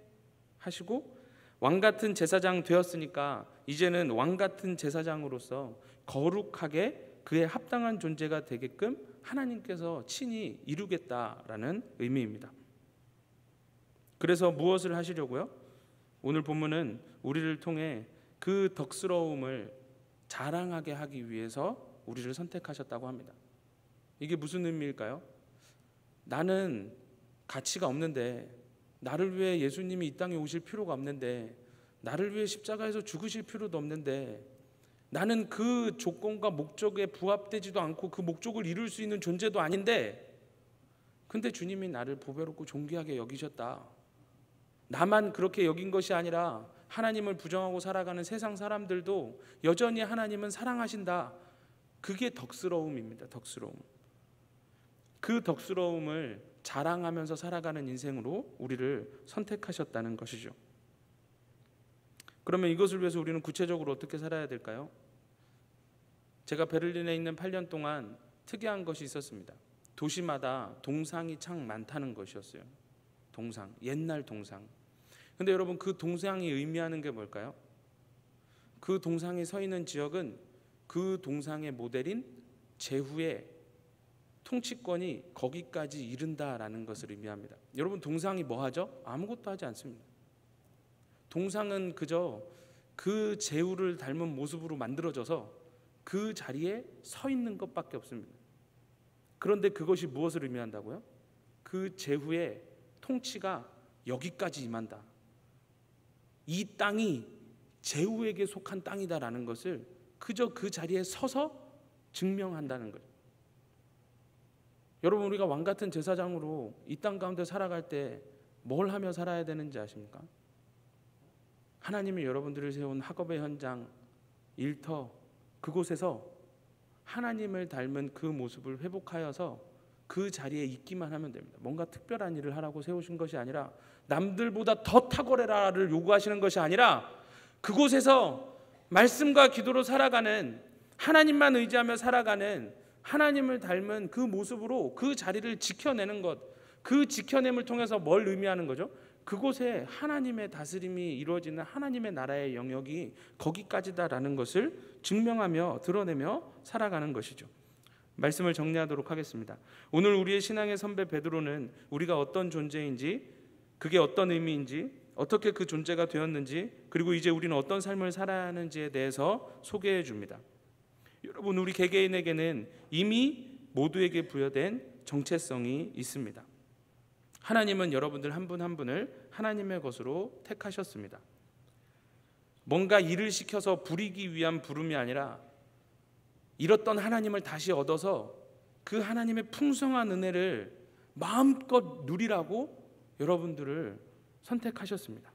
하시고 왕같은 제사장 되었으니까 이제는 왕같은 제사장으로서 거룩하게 그에 합당한 존재가 되게끔 하나님께서 친히 이루겠다라는 의미입니다. 그래서 무엇을 하시려고요? 오늘 본문은 우리를 통해 그 덕스러움을 자랑하게 하기 위해서 우리를 선택하셨다고 합니다. 이게 무슨 의미일까요? 나는 가치가 없는데, 나를 위해 예수님이 이 땅에 오실 필요가 없는데, 나를 위해 십자가에서 죽으실 필요도 없는데, 나는 그 조건과 목적에 부합되지도 않고 그 목적을 이룰 수 있는 존재도 아닌데, 근데 주님이 나를 보배롭고 존귀하게 여기셨다. 나만 그렇게 여긴 것이 아니라 하나님을 부정하고 살아가는 세상 사람들도 여전히 하나님은 사랑하신다. 그게 덕스러움입니다. 덕스러움. 그 덕스러움을 자랑하면서 살아가는 인생으로 우리를 선택하셨다는 것이죠. 그러면 이것을 위해서 우리는 구체적으로 어떻게 살아야 될까요? 제가 베를린에 있는 8년 동안 특이한 것이 있었습니다. 도시마다 동상이 참 많다는 것이었어요. 동상, 옛날 동상. 근데 여러분, 그 동상이 의미하는 게 뭘까요? 그 동상이 서 있는 지역은 그 동상의 모델인 제후의 통치권이 거기까지 이른다라는 것을 의미합니다. 여러분, 동상이 뭐 하죠? 아무것도 하지 않습니다. 동상은 그저 그 제후를 닮은 모습으로 만들어져서 그 자리에 서 있는 것밖에 없습니다. 그런데 그것이 무엇을 의미한다고요? 그 제후의 통치가 여기까지 임한다. 이 땅이 제후에게 속한 땅이다라는 것을 그저 그 자리에 서서 증명한다는 거예요. 여러분, 우리가 왕같은 제사장으로 이 땅 가운데 살아갈 때 뭘 하며 살아야 되는지 아십니까? 하나님이 여러분들을 세운 학업의 현장, 일터, 그곳에서 하나님을 닮은 그 모습을 회복하여서 그 자리에 있기만 하면 됩니다. 뭔가 특별한 일을 하라고 세우신 것이 아니라, 남들보다 더 탁월해라를 요구하시는 것이 아니라, 그곳에서 말씀과 기도로 살아가는, 하나님만 의지하며 살아가는 하나님을 닮은 그 모습으로 그 자리를 지켜내는 것, 그 지켜냄을 통해서 뭘 의미하는 거죠? 그곳에 하나님의 다스림이 이루어지는 하나님의 나라의 영역이 거기까지다라는 것을 증명하며 드러내며 살아가는 것이죠. 말씀을 정리하도록 하겠습니다. 오늘 우리의 신앙의 선배 베드로는 우리가 어떤 존재인지, 그게 어떤 의미인지, 어떻게 그 존재가 되었는지, 그리고 이제 우리는 어떤 삶을 살아야 하는지에 대해서 소개해 줍니다. 여러분, 우리 개개인에게는 이미 모두에게 부여된 정체성이 있습니다. 하나님은 여러분들 한 분 한 분을 하나님의 것으로 택하셨습니다. 뭔가 일을 시켜서 부리기 위한 부름이 아니라 잃었던 하나님을 다시 얻어서 그 하나님의 풍성한 은혜를 마음껏 누리라고 여러분들을 선택하셨습니다.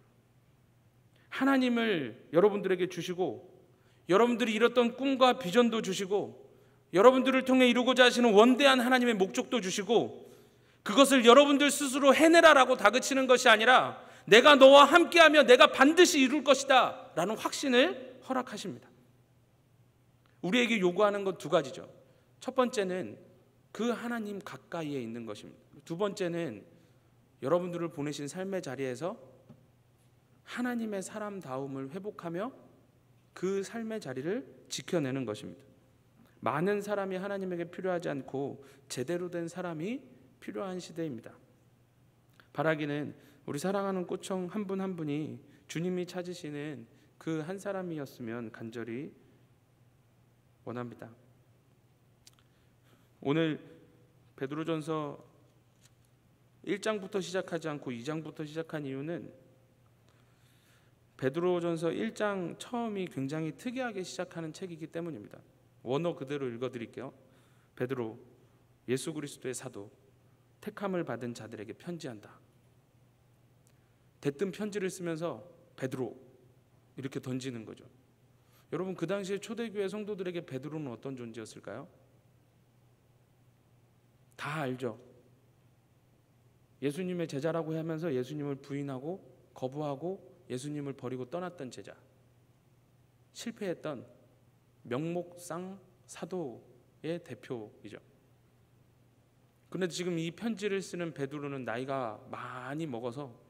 하나님을 여러분들에게 주시고, 여러분들이 잃었던 꿈과 비전도 주시고, 여러분들을 통해 이루고자 하시는 원대한 하나님의 목적도 주시고, 그것을 여러분들 스스로 해내라라고 다그치는 것이 아니라 내가 너와 함께하며 내가 반드시 이룰 것이다 라는 확신을 허락하십니다. 우리에게 요구하는 것 두 가지죠. 첫 번째는 그 하나님 가까이에 있는 것입니다. 두 번째는 여러분들을 보내신 삶의 자리에서 하나님의 사람다움을 회복하며 그 삶의 자리를 지켜내는 것입니다. 많은 사람이 하나님에게 필요하지 않고 제대로 된 사람이 필요한 시대입니다. 바라기는 우리 사랑하는 꽃청 한 분 한 분이 주님이 찾으시는 그 한 사람이었으면 간절히 원합니다. 오늘 베드로전서 1장부터 시작하지 않고 2장부터 시작한 이유는 베드로전서 1장 처음이 굉장히 특이하게 시작하는 책이기 때문입니다. 원어 그대로 읽어드릴게요. 베드로, 예수 그리스도의 사도, 택함을 받은 자들에게 편지한다. 대뜸 편지를 쓰면서 베드로 이렇게 던지는 거죠. 여러분, 그 당시에 초대교회 성도들에게 베드로는 어떤 존재였을까요? 다 알죠. 예수님의 제자라고 하면서 예수님을 부인하고 거부하고 예수님을 버리고 떠났던 제자, 실패했던 명목상 사도의 대표이죠. 그런데 지금 이 편지를 쓰는 베드로는 나이가 많이 먹어서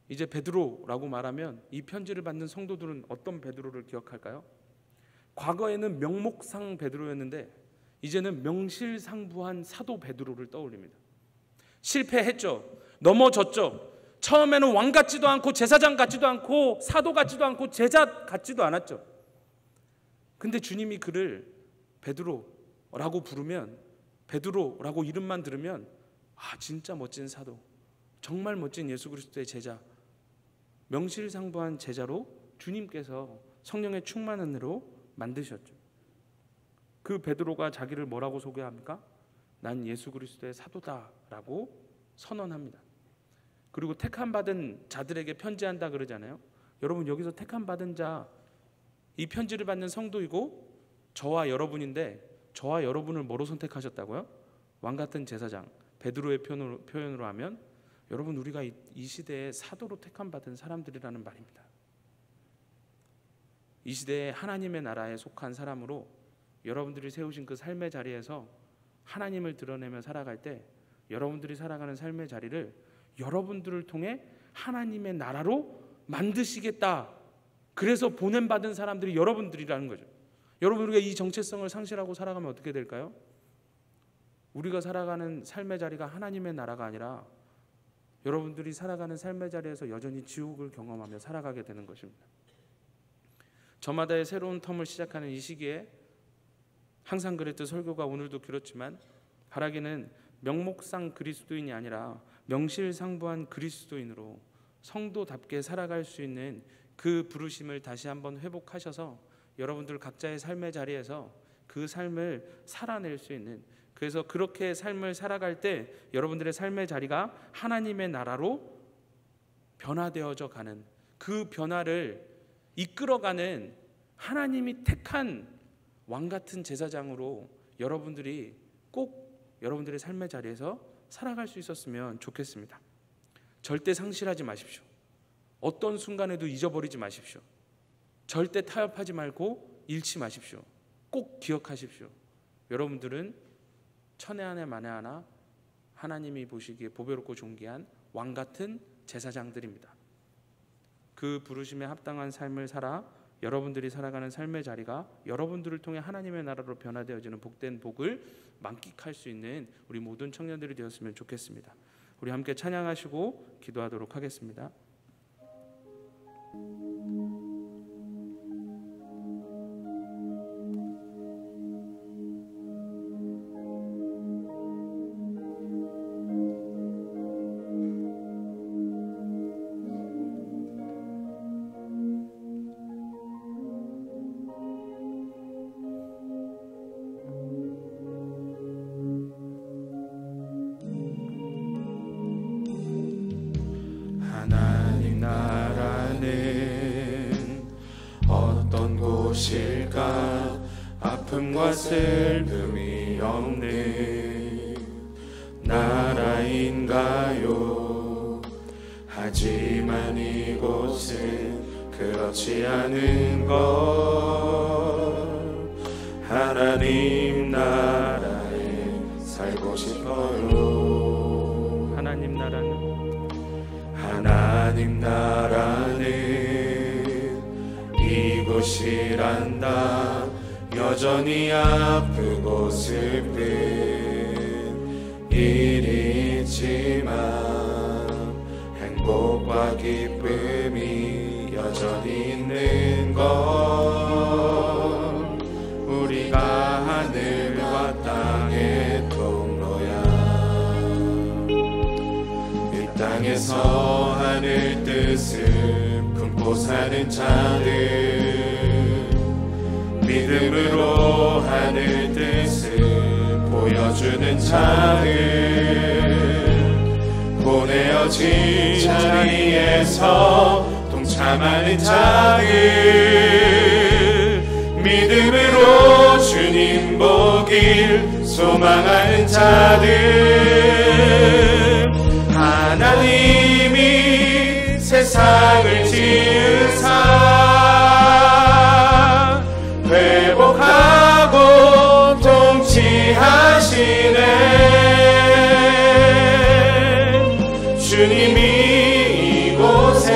이제 베드로라고 말하면 이 편지를 받는 성도들은 어떤 베드로를 기억할까요? 과거에는 명목상 베드로였는데 이제는 명실상부한 사도 베드로를 떠올립니다. 실패했죠. 넘어졌죠. 처음에는 왕 같지도 않고 제사장 같지도 않고 사도 같지도 않고 제자 같지도 않았죠. 근데 주님이 그를 베드로라고 부르면, 베드로라고 이름만 들으면 아, 진짜 멋진 사도, 정말 멋진 예수 그리스도의 제자, 명실상부한 제자로 주님께서 성령의 충만한으로 만드셨죠. 그 베드로가 자기를 뭐라고 소개합니까? 난 예수 그리스도의 사도다라고 선언합니다. 그리고 택함받은 자들에게 편지한다 그러잖아요. 여러분, 여기서 택함받은 자, 이 편지를 받는 성도이고 저와 여러분인데, 저와 여러분을 뭐로 선택하셨다고요? 왕같은 제사장, 베드로의 표현으로 하면 여러분, 우리가 이 시대에 사도로 택함받은 사람들이라는 말입니다. 이 시대에 하나님의 나라에 속한 사람으로 여러분들이 세우신 그 삶의 자리에서 하나님을 드러내며 살아갈 때 여러분들이 살아가는 삶의 자리를 여러분들을 통해 하나님의 나라로 만드시겠다. 그래서 보냄받은 사람들이 여러분들이라는 거죠. 여러분, 우리가 이 정체성을 상실하고 살아가면 어떻게 될까요? 우리가 살아가는 삶의 자리가 하나님의 나라가 아니라 여러분들이 살아가는 삶의 자리에서 여전히 지옥을 경험하며 살아가게 되는 것입니다. 저마다의 새로운 텀을 시작하는 이 시기에 항상 그랬듯 설교가 오늘도 그렇지만 바라기는 명목상 그리스도인이 아니라 명실상부한 그리스도인으로 성도답게 살아갈 수 있는 그 부르심을 다시 한번 회복하셔서 여러분들 각자의 삶의 자리에서 그 삶을 살아낼 수 있는, 그래서 그렇게 삶을 살아갈 때 여러분들의 삶의 자리가 하나님의 나라로 변화되어져 가는, 그 변화를 이끌어가는 하나님이 택한 왕같은 제사장으로 여러분들이 꼭 여러분들의 삶의 자리에서 살아갈 수 있었으면 좋겠습니다. 절대 상실하지 마십시오. 어떤 순간에도 잊어버리지 마십시오. 절대 타협하지 말고 잃지 마십시오. 꼭 기억하십시오. 여러분들은 천에 하나 만에 하나 하나님이 보시기에 보배롭고 존귀한 왕같은 제사장들입니다. 그 부르심에 합당한 삶을 살아 여러분들이 살아가는 삶의 자리가 여러분들을 통해 하나님의 나라로 변화되어지는 복된 복을 만끽할 수 있는 우리 모든 청년들이 되었으면 좋겠습니다. 우리 함께 찬양하시고 기도하도록 하겠습니다. 하나님 나라는 어떤 곳일까? 아픔과 슬픔이 없는 나라인가요? 하지만 이곳은 그렇지 않은 것. 하나님 나라에 살고 싶어요. 하나님 나라는 이곳이란다. 여전히 아프고 슬픈 일이 있지만 행복과 기쁨이 여전히 있는 것. 우리가 하늘과 땅의 통로야. 이 땅에서 하늘 뜻을 품고 사는 자들, 믿음으로 하늘 뜻을 보여주는 자들, 보내어진 자리에서 동참하는 자들, 믿음으로 주님 보길 소망하는 자들, 하나님이 세상을 지으사 회복하고 통치하시네. 주님이 이곳에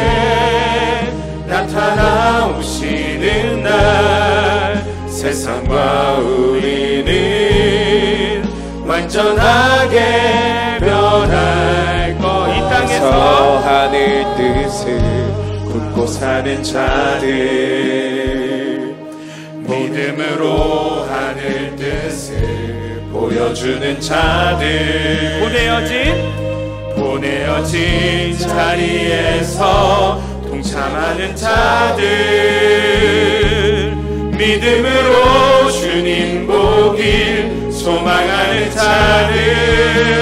나타나오시는 날, 세상과 우리는 완전하게 변할 것. 이 땅에서 하늘 뜻을 품고 사는 자들, 믿음으로 하늘 뜻을 보여주는 자들, 보내어진 자리에서 동참하는 자들, 믿음으로 주님 보길 소망하는 자들,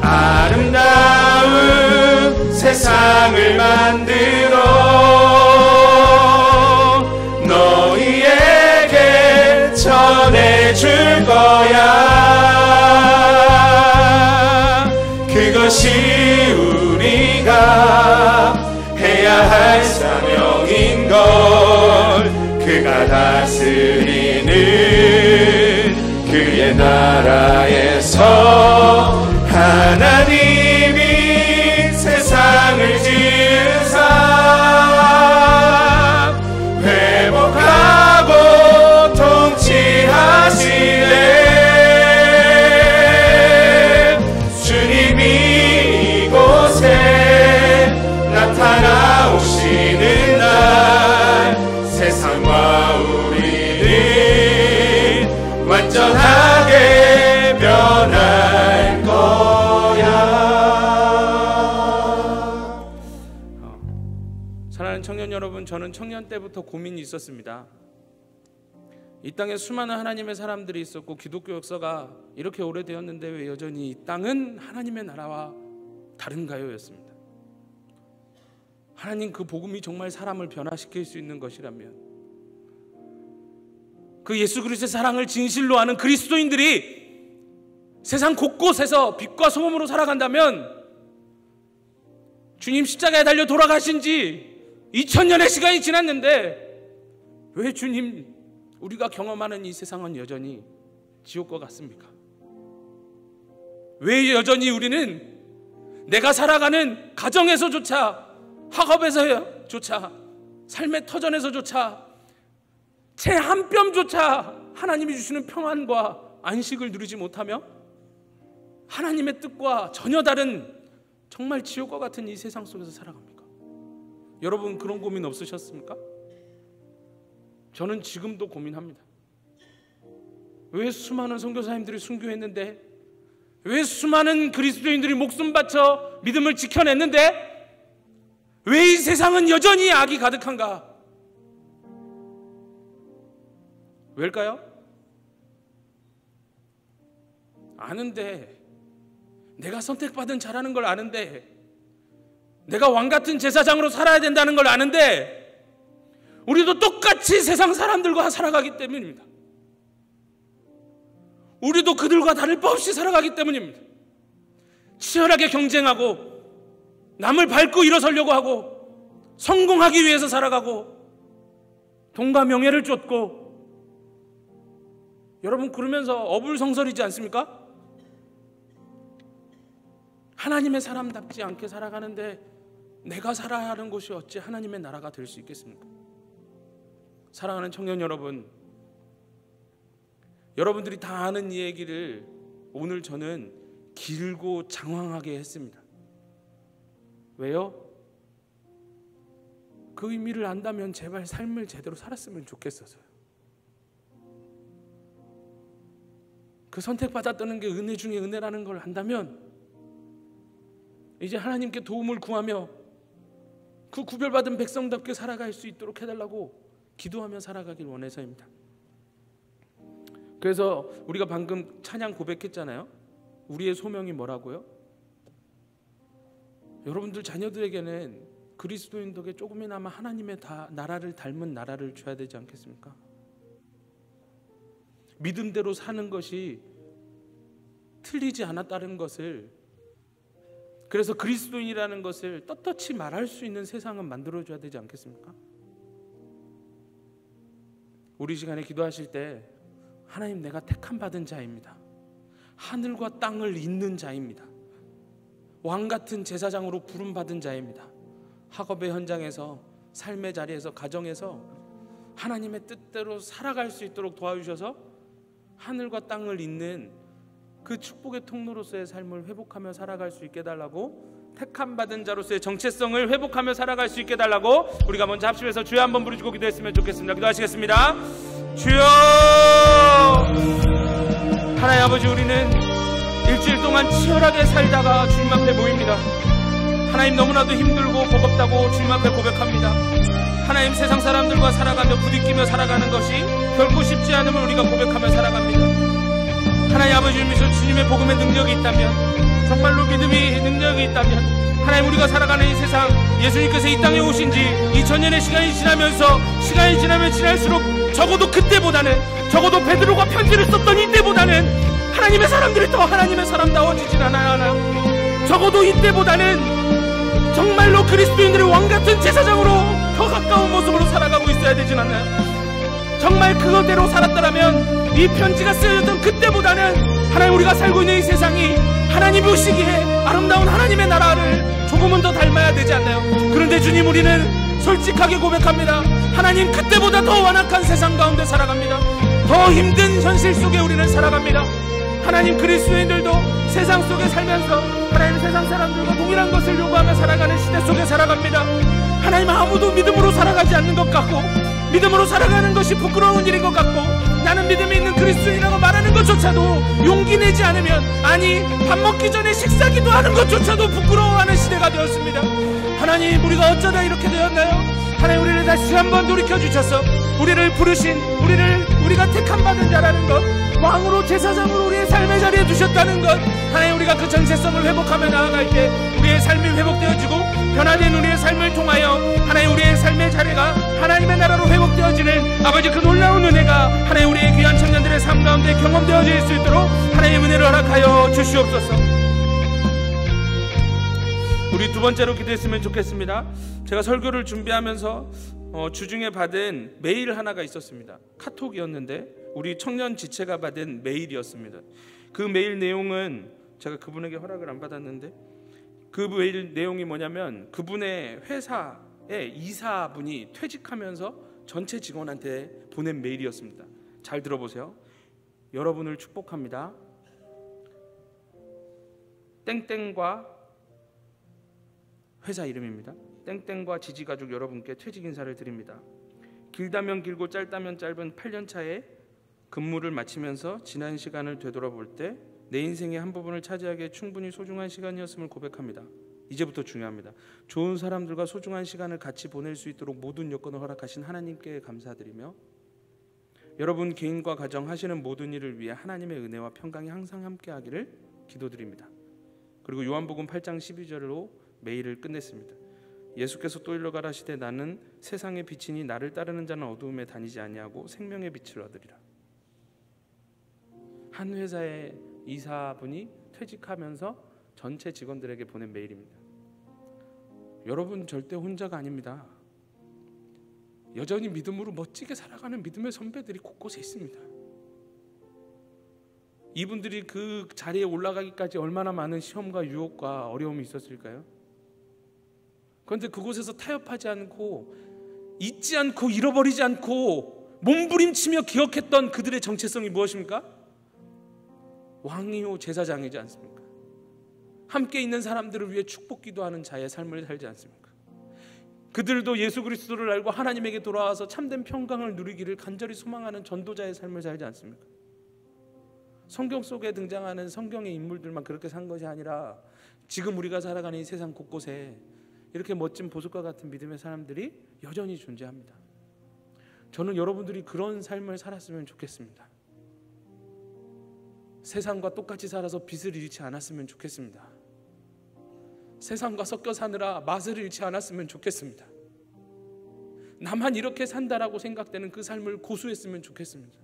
아름다운 세상을 만들어 너희에게 전해줄 거야. 그것이 우리가 해야 할 사명인 걸. 그가 다스리는 그의 나라에서 하나님이 세상을 지으사 회복하고 통치하시네. 주님이 이곳에 나타나오시는 날, 세상과 우리는 완전하게 변할 거야. 사랑하는 청년 여러분, 저는 청년 때부터 고민이 있었습니다. 이 땅에 수많은 하나님의 사람들이 있었고 기독교 역사가 이렇게 오래되었는데 왜 여전히 이 땅은 하나님의 나라와 다른가요? 였습니다. 하나님 그 복음이 정말 사람을 변화시킬 수 있는 것이라면, 그 예수 그리스도의 사랑을 진실로 아는 그리스도인들이 세상 곳곳에서 빛과 소금으로 살아간다면, 주님 십자가에 달려 돌아가신 지 2000년의 시간이 지났는데 왜 주님, 우리가 경험하는 이 세상은 여전히 지옥과 같습니까? 왜 여전히 우리는 내가 살아가는 가정에서조차, 학업에서조차, 삶의 터전에서조차 채 한 뼘조차 하나님이 주시는 평안과 안식을 누리지 못하며 하나님의 뜻과 전혀 다른 정말 지옥과 같은 이 세상 속에서 살아갑니까? 여러분 그런 고민 없으셨습니까? 저는 지금도 고민합니다. 왜 수많은 선교사님들이 순교했는데, 왜 수많은 그리스도인들이 목숨 바쳐 믿음을 지켜냈는데 왜 이 세상은 여전히 악이 가득한가? 왜일까요? 아는데, 내가 선택받은 자라는 걸 아는데, 내가 왕같은 제사장으로 살아야 된다는 걸 아는데 우리도 똑같이 세상 사람들과 살아가기 때문입니다. 우리도 그들과 다를 바 없이 살아가기 때문입니다. 치열하게 경쟁하고 남을 밟고 일어서려고 하고 성공하기 위해서 살아가고 돈과 명예를 쫓고 여러분 그러면서 어불성설이지 않습니까? 하나님의 사람답지 않게 살아가는데 내가 살아야 하는 곳이 어찌 하나님의 나라가 될 수 있겠습니까? 사랑하는 청년 여러분, 여러분들이 다 아는 이 얘기를 오늘 저는 길고 장황하게 했습니다. 왜요? 그 의미를 안다면 제발 삶을 제대로 살았으면 좋겠어서요. 그 선택받았다는 게 은혜 중에 은혜라는 걸 안다면 이제 하나님께 도움을 구하며 그 구별받은 백성답게 살아갈 수 있도록 해달라고 기도하며 살아가길 원해서입니다. 그래서 우리가 방금 찬양 고백했잖아요. 우리의 소명이 뭐라고요? 여러분들 자녀들에게는 그리스도인 덕에 조금이나마 하나님의 나라를 닮은 나라를 줘야 되지 않겠습니까? 믿음대로 사는 것이 틀리지 않았다는 것을, 그래서 그리스도인이라는 것을 떳떳이 말할 수 있는 세상은 만들어줘야 되지 않겠습니까? 우리 시간에 기도하실 때 하나님, 내가 택함 받은 자입니다. 하늘과 땅을 잇는 자입니다. 왕같은 제사장으로 부름받은 자입니다. 학업의 현장에서, 삶의 자리에서, 가정에서 하나님의 뜻대로 살아갈 수 있도록 도와주셔서 하늘과 땅을 잇는 그 축복의 통로로서의 삶을 회복하며 살아갈 수 있게 해달라고, 택함 받은 자로서의 정체성을 회복하며 살아갈 수 있게 해달라고 우리가 먼저 합심해서 주여 한번 부르시고 기도했으면 좋겠습니다. 기도하시겠습니다. 주여! 하나님 아버지, 우리는 일주일 동안 치열하게 살다가 주님 앞에 모입니다. 하나님, 너무나도 힘들고 버겁다고 주님 앞에 고백합니다. 하나님, 세상 사람들과 살아가며 부딪히며 살아가는 것이 결코 쉽지 않음을 우리가 고백하며 살아갑니다. 하나님 아버지, 주님의 복음의 능력이 있다면, 정말로 믿음이 능력이 있다면, 하나님, 우리가 살아가는 이 세상, 예수님께서 이 땅에 오신 지 2000년의 시간이 지나면서 시간이 지나면 지날수록 적어도 그때보다는, 적어도 베드로가 편지를 썼던 이때보다는 하나님의 사람들이 더 하나님의 사람다워지진 않아요. 적어도 이때보다는 정말로 그리스도인들의 왕같은 제사장으로 더 가까운 모습으로 살아가고 있어야 되진 않나요? 정말 그거대로 살았더라면 이 편지가 쓰여졌던 그때보다는 하나님, 우리가 살고 있는 이 세상이 하나님 보시기에 아름다운 하나님의 나라를 조금은 더 닮아야 되지 않나요? 그런데 주님, 우리는 솔직하게 고백합니다. 하나님, 그때보다 더 완악한 세상 가운데 살아갑니다. 더 힘든 현실 속에 우리는 살아갑니다. 하나님, 그리스도인들도 세상 속에 살면서 하나님, 세상 사람들과 동일한 것을 요구하며 살아가는 시대 속에 살아갑니다. 하나님, 아무도 믿음으로 살아가지 않는 것 같고, 믿음으로 살아가는 것이 부끄러운 일인 것 같고, 나는 믿음이 있는 그리스도인이라고 말하는 것조차도 용기 내지 않으면, 아니 밥 먹기 전에 식사 기도하는 것조차도 부끄러워하는 시대가 되었습니다. 하나님, 우리가 어쩌다 이렇게 되었나요? 하나님, 우리를 다시 한번 돌이켜주셔서 우리를 부르신, 우리가 택함 받은 자라는 것, 왕으로 제사장으로 우리의 삶의 자리에 두셨다는 것, 하나님, 우리가 그 정체성을 회복하며 나아갈 때 우리의 삶이 회복되어지고 변화된 우리의 삶을 통하여 하나님, 우리의 삶의 자리가 하나님의 나라로 회복되어지는 아버지, 그 놀라운 은혜가 하나님, 우리의 귀한 청년들의 삶 가운데 경험되어질 수 있도록 하나님 은혜를 허락하여 주시옵소서. 우리 두 번째로 기도했으면 좋겠습니다. 제가 설교를 준비하면서 주중에 받은 메일 하나가 있었습니다. 카톡이었는데 우리 청년 지체가 받은 메일이었습니다. 그 메일 내용은, 제가 그분에게 허락을 안 받았는데, 그 메일 내용이 뭐냐면 그분의 회사의 이사분이 퇴직하면서 전체 직원한테 보낸 메일이었습니다. 잘 들어보세요. 여러분을 축복합니다. 땡땡과, 회사 이름입니다. 땡땡과 지지가족 여러분께 퇴직 인사를 드립니다. 길다면 길고 짧다면 짧은 8년차에 근무를 마치면서 지난 시간을 되돌아볼 때 내 인생의 한 부분을 차지하기에 충분히 소중한 시간이었음을 고백합니다. 이제부터 중요합니다. 좋은 사람들과 소중한 시간을 같이 보낼 수 있도록 모든 여건을 허락하신 하나님께 감사드리며, 여러분 개인과 가정 하시는 모든 일을 위해 하나님의 은혜와 평강이 항상 함께하기를 기도드립니다. 그리고 요한복음 8장 12절로 메일을 끝냈습니다. 예수께서 또 일러 가라시되 나는 세상의 빛이니 나를 따르는 자는 어두움에 다니지 아니하고 생명의 빛을 얻으리라. 한 회사의 이사분이 퇴직하면서 전체 직원들에게 보낸 메일입니다. 여러분 절대 혼자가 아닙니다. 여전히 믿음으로 멋지게 살아가는 믿음의 선배들이 곳곳에 있습니다. 이분들이 그 자리에 올라가기까지 얼마나 많은 시험과 유혹과 어려움이 있었을까요? 그런데 그곳에서 타협하지 않고, 잊지 않고, 잃어버리지 않고 몸부림치며 기억했던 그들의 정체성이 무엇입니까? 왕이요 제사장이지 않습니까? 함께 있는 사람들을 위해 축복 기도하는 자의 삶을 살지 않습니까? 그들도 예수 그리스도를 알고 하나님에게 돌아와서 참된 평강을 누리기를 간절히 소망하는 전도자의 삶을 살지 않습니까? 성경 속에 등장하는 성경의 인물들만 그렇게 산 것이 아니라 지금 우리가 살아가는 이 세상 곳곳에 이렇게 멋진 보석과 같은 믿음의 사람들이 여전히 존재합니다. 저는 여러분들이 그런 삶을 살았으면 좋겠습니다. 세상과 똑같이 살아서 빛을 잃지 않았으면 좋겠습니다. 세상과 섞여 사느라 맛을 잃지 않았으면 좋겠습니다. 나만 이렇게 산다라고 생각되는 그 삶을 고수했으면 좋겠습니다.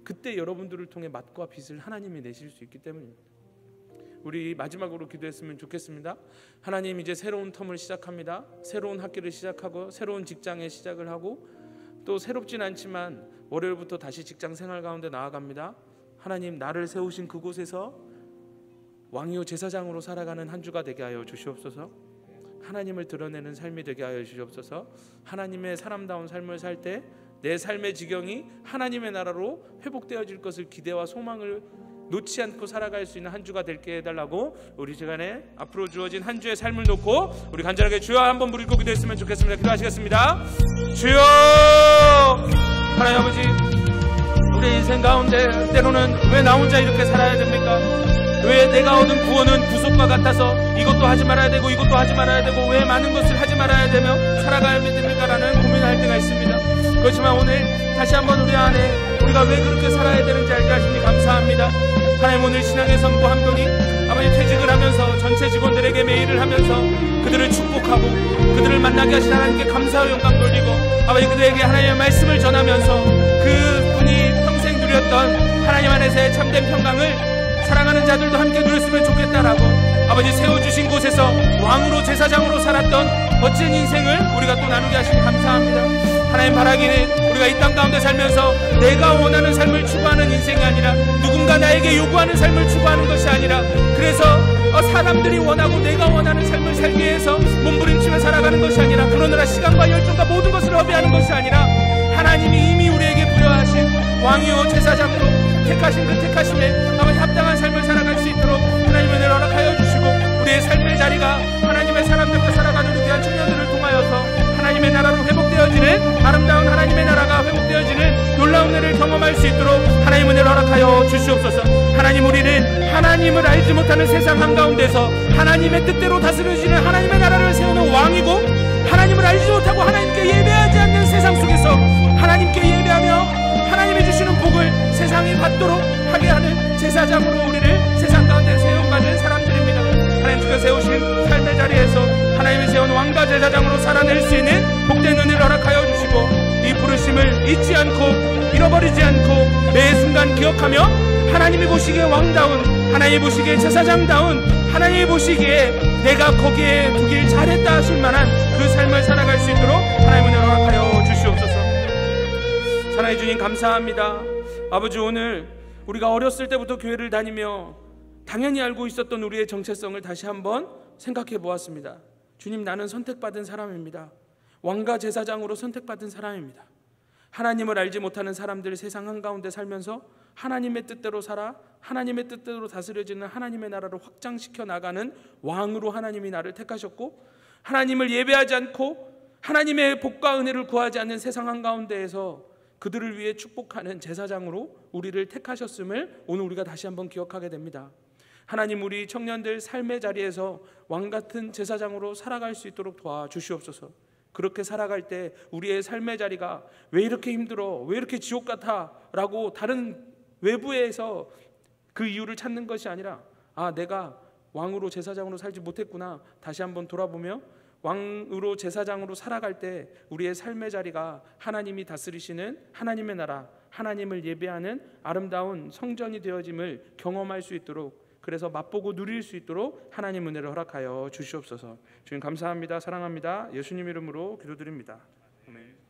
그때 여러분들을 통해 맛과 빛을 하나님이 내실 수 있기 때문입니다. 우리 마지막으로 기도했으면 좋겠습니다. 하나님, 이제 새로운 텀을 시작합니다. 새로운 학기를 시작하고 새로운 직장에 시작을 하고 또 새롭진 않지만 월요일부터 다시 직장 생활 가운데 나아갑니다. 하나님, 나를 세우신 그곳에서 왕이요 제사장으로 살아가는 한 주가 되게 하여 주시옵소서. 하나님을 드러내는 삶이 되게 하여 주시옵소서. 하나님의 사람다운 삶을 살 때 내 삶의 지경이 하나님의 나라로 회복되어질 것을 기대와 소망을 놓지 않고 살아갈 수 있는 한 주가 되게 해달라고 우리 시간에 앞으로 주어진 한 주의 삶을 놓고 우리 간절하게 주여 한번 부르고 기도했으면 좋겠습니다. 기도하시겠습니다. 주여, 하나님 아버지, 우리 인생 가운데 때로는 왜 나 혼자 이렇게 살아야 됩니까? 왜 내가 얻은 구원은 구속과 같아서 이것도 하지 말아야 되고 이것도 하지 말아야 되고 왜 많은 것을 하지 말아야 되며 살아가야 됩니까? 라는 고민할 때가 있습니다. 그렇지만 오늘 다시 한번 우리 안에 우리가 왜 그렇게 살아야 되는지 알게 하시니 감사합니다. 하나님, 오늘 신앙의 선고 한 분이 아버지 퇴직을 하면서 전체 직원들에게 메일을 하면서 그들을 축복하고 그들을 만나게 하신 하나님께 감사와 영광 돌리고 아버지 그들에게 하나님의 말씀을 전하면서 그분이 평생 누렸던 하나님 안에서의 참된 평강을 사랑하는 자들도 함께 누렸으면 좋겠다라고 아버지 세워주신 곳에서 왕으로 제사장으로 살았던 멋진 인생을 우리가 또 나누게 하시니 감사합니다. 하나님, 바라기는 우리가 이 땅 가운데 살면서 내가 원하는 삶을 추구하는 인생이 아니라 누군가 나에게 요구하는 삶을 추구하는 것이 아니라 그래서 사람들이 원하고 내가 원하는 삶을 살기 위해서 몸부림치며 살아가는 것이 아니라 그러느라 시간과 열정과 모든 것을 허비하는 것이 아니라 하나님이 이미 우리에게 부여하신 왕이요 제사장으로 택하신 그 택하심에 아버지 합당한 삶을 살아갈 수 있도록 하나님의 은혜를 허락하여 주시고 우리의 삶의 자리가 하나님의 사람들과 살아가는 귀한 청년들을 통하여서 하나님의 나라로 회복되어지는 아름다운 하나님의 나라가 회복되어지는 놀라운 은혜를 경험할 수 있도록 하나님의 은혜를 허락하여 주시옵소서. 하나님, 우리는 하나님을 알지 못하는 세상 한가운데서 하나님의 뜻대로 다스려지는 하나님의 나라를 세우는 왕이고 하나님을 알지 못하고 하나님께 예배하지 않는 세상 속에서 하나님께 예배하며 하나님이 주시는 복을 세상이 받도록 하게 하는 제사장으로 우리를 세상 가운데 세움받은 사람들입니다. 하나님께서 세우신 삶의 자리에서 하나님이 세운 왕과 제사장으로 살아낼 수 있는 복된 은혜를 허락하여 주시고 이 부르심을 잊지 않고 잃어버리지 않고 매 순간 기억하며 하나님이 보시기에 왕다운, 하나님이 보시기에 제사장다운, 하나님이 보시기에 내가 거기에 두길 잘했다 하실 만한 그 삶을 살아갈 수 있도록 하나님의 은혜를 허락하여 주시옵소서. 사랑해 주님 감사합니다. 아버지, 오늘 우리가 어렸을 때부터 교회를 다니며 당연히 알고 있었던 우리의 정체성을 다시 한번 생각해 보았습니다. 주님, 나는 선택받은 사람입니다. 왕과 제사장으로 선택받은 사람입니다. 하나님을 알지 못하는 사람들 세상 한가운데 살면서 하나님의 뜻대로 살아 하나님의 뜻대로 다스려지는 하나님의 나라를 확장시켜 나가는 왕으로 하나님이 나를 택하셨고 하나님을 예배하지 않고 하나님의 복과 은혜를 구하지 않는 세상 한가운데에서 그들을 위해 축복하는 제사장으로 우리를 택하셨음을 오늘 우리가 다시 한번 기억하게 됩니다. 하나님, 우리 청년들 삶의 자리에서 왕같은 제사장으로 살아갈 수 있도록 도와주시옵소서. 그렇게 살아갈 때 우리의 삶의 자리가 왜 이렇게 힘들어, 왜 이렇게 지옥 같아 라고 다른 외부에서 그 이유를 찾는 것이 아니라 내가 왕으로 제사장으로 살지 못했구나 다시 한번 돌아보며 왕으로 제사장으로 살아갈 때 우리의 삶의 자리가 하나님이 다스리시는 하나님의 나라, 하나님을 예배하는 아름다운 성전이 되어짐을 경험할 수 있도록, 그래서 맛보고 누릴 수 있도록 하나님 은혜를 허락하여 주시옵소서. 주님 감사합니다. 사랑합니다. 예수님 이름으로 기도드립니다. 아멘.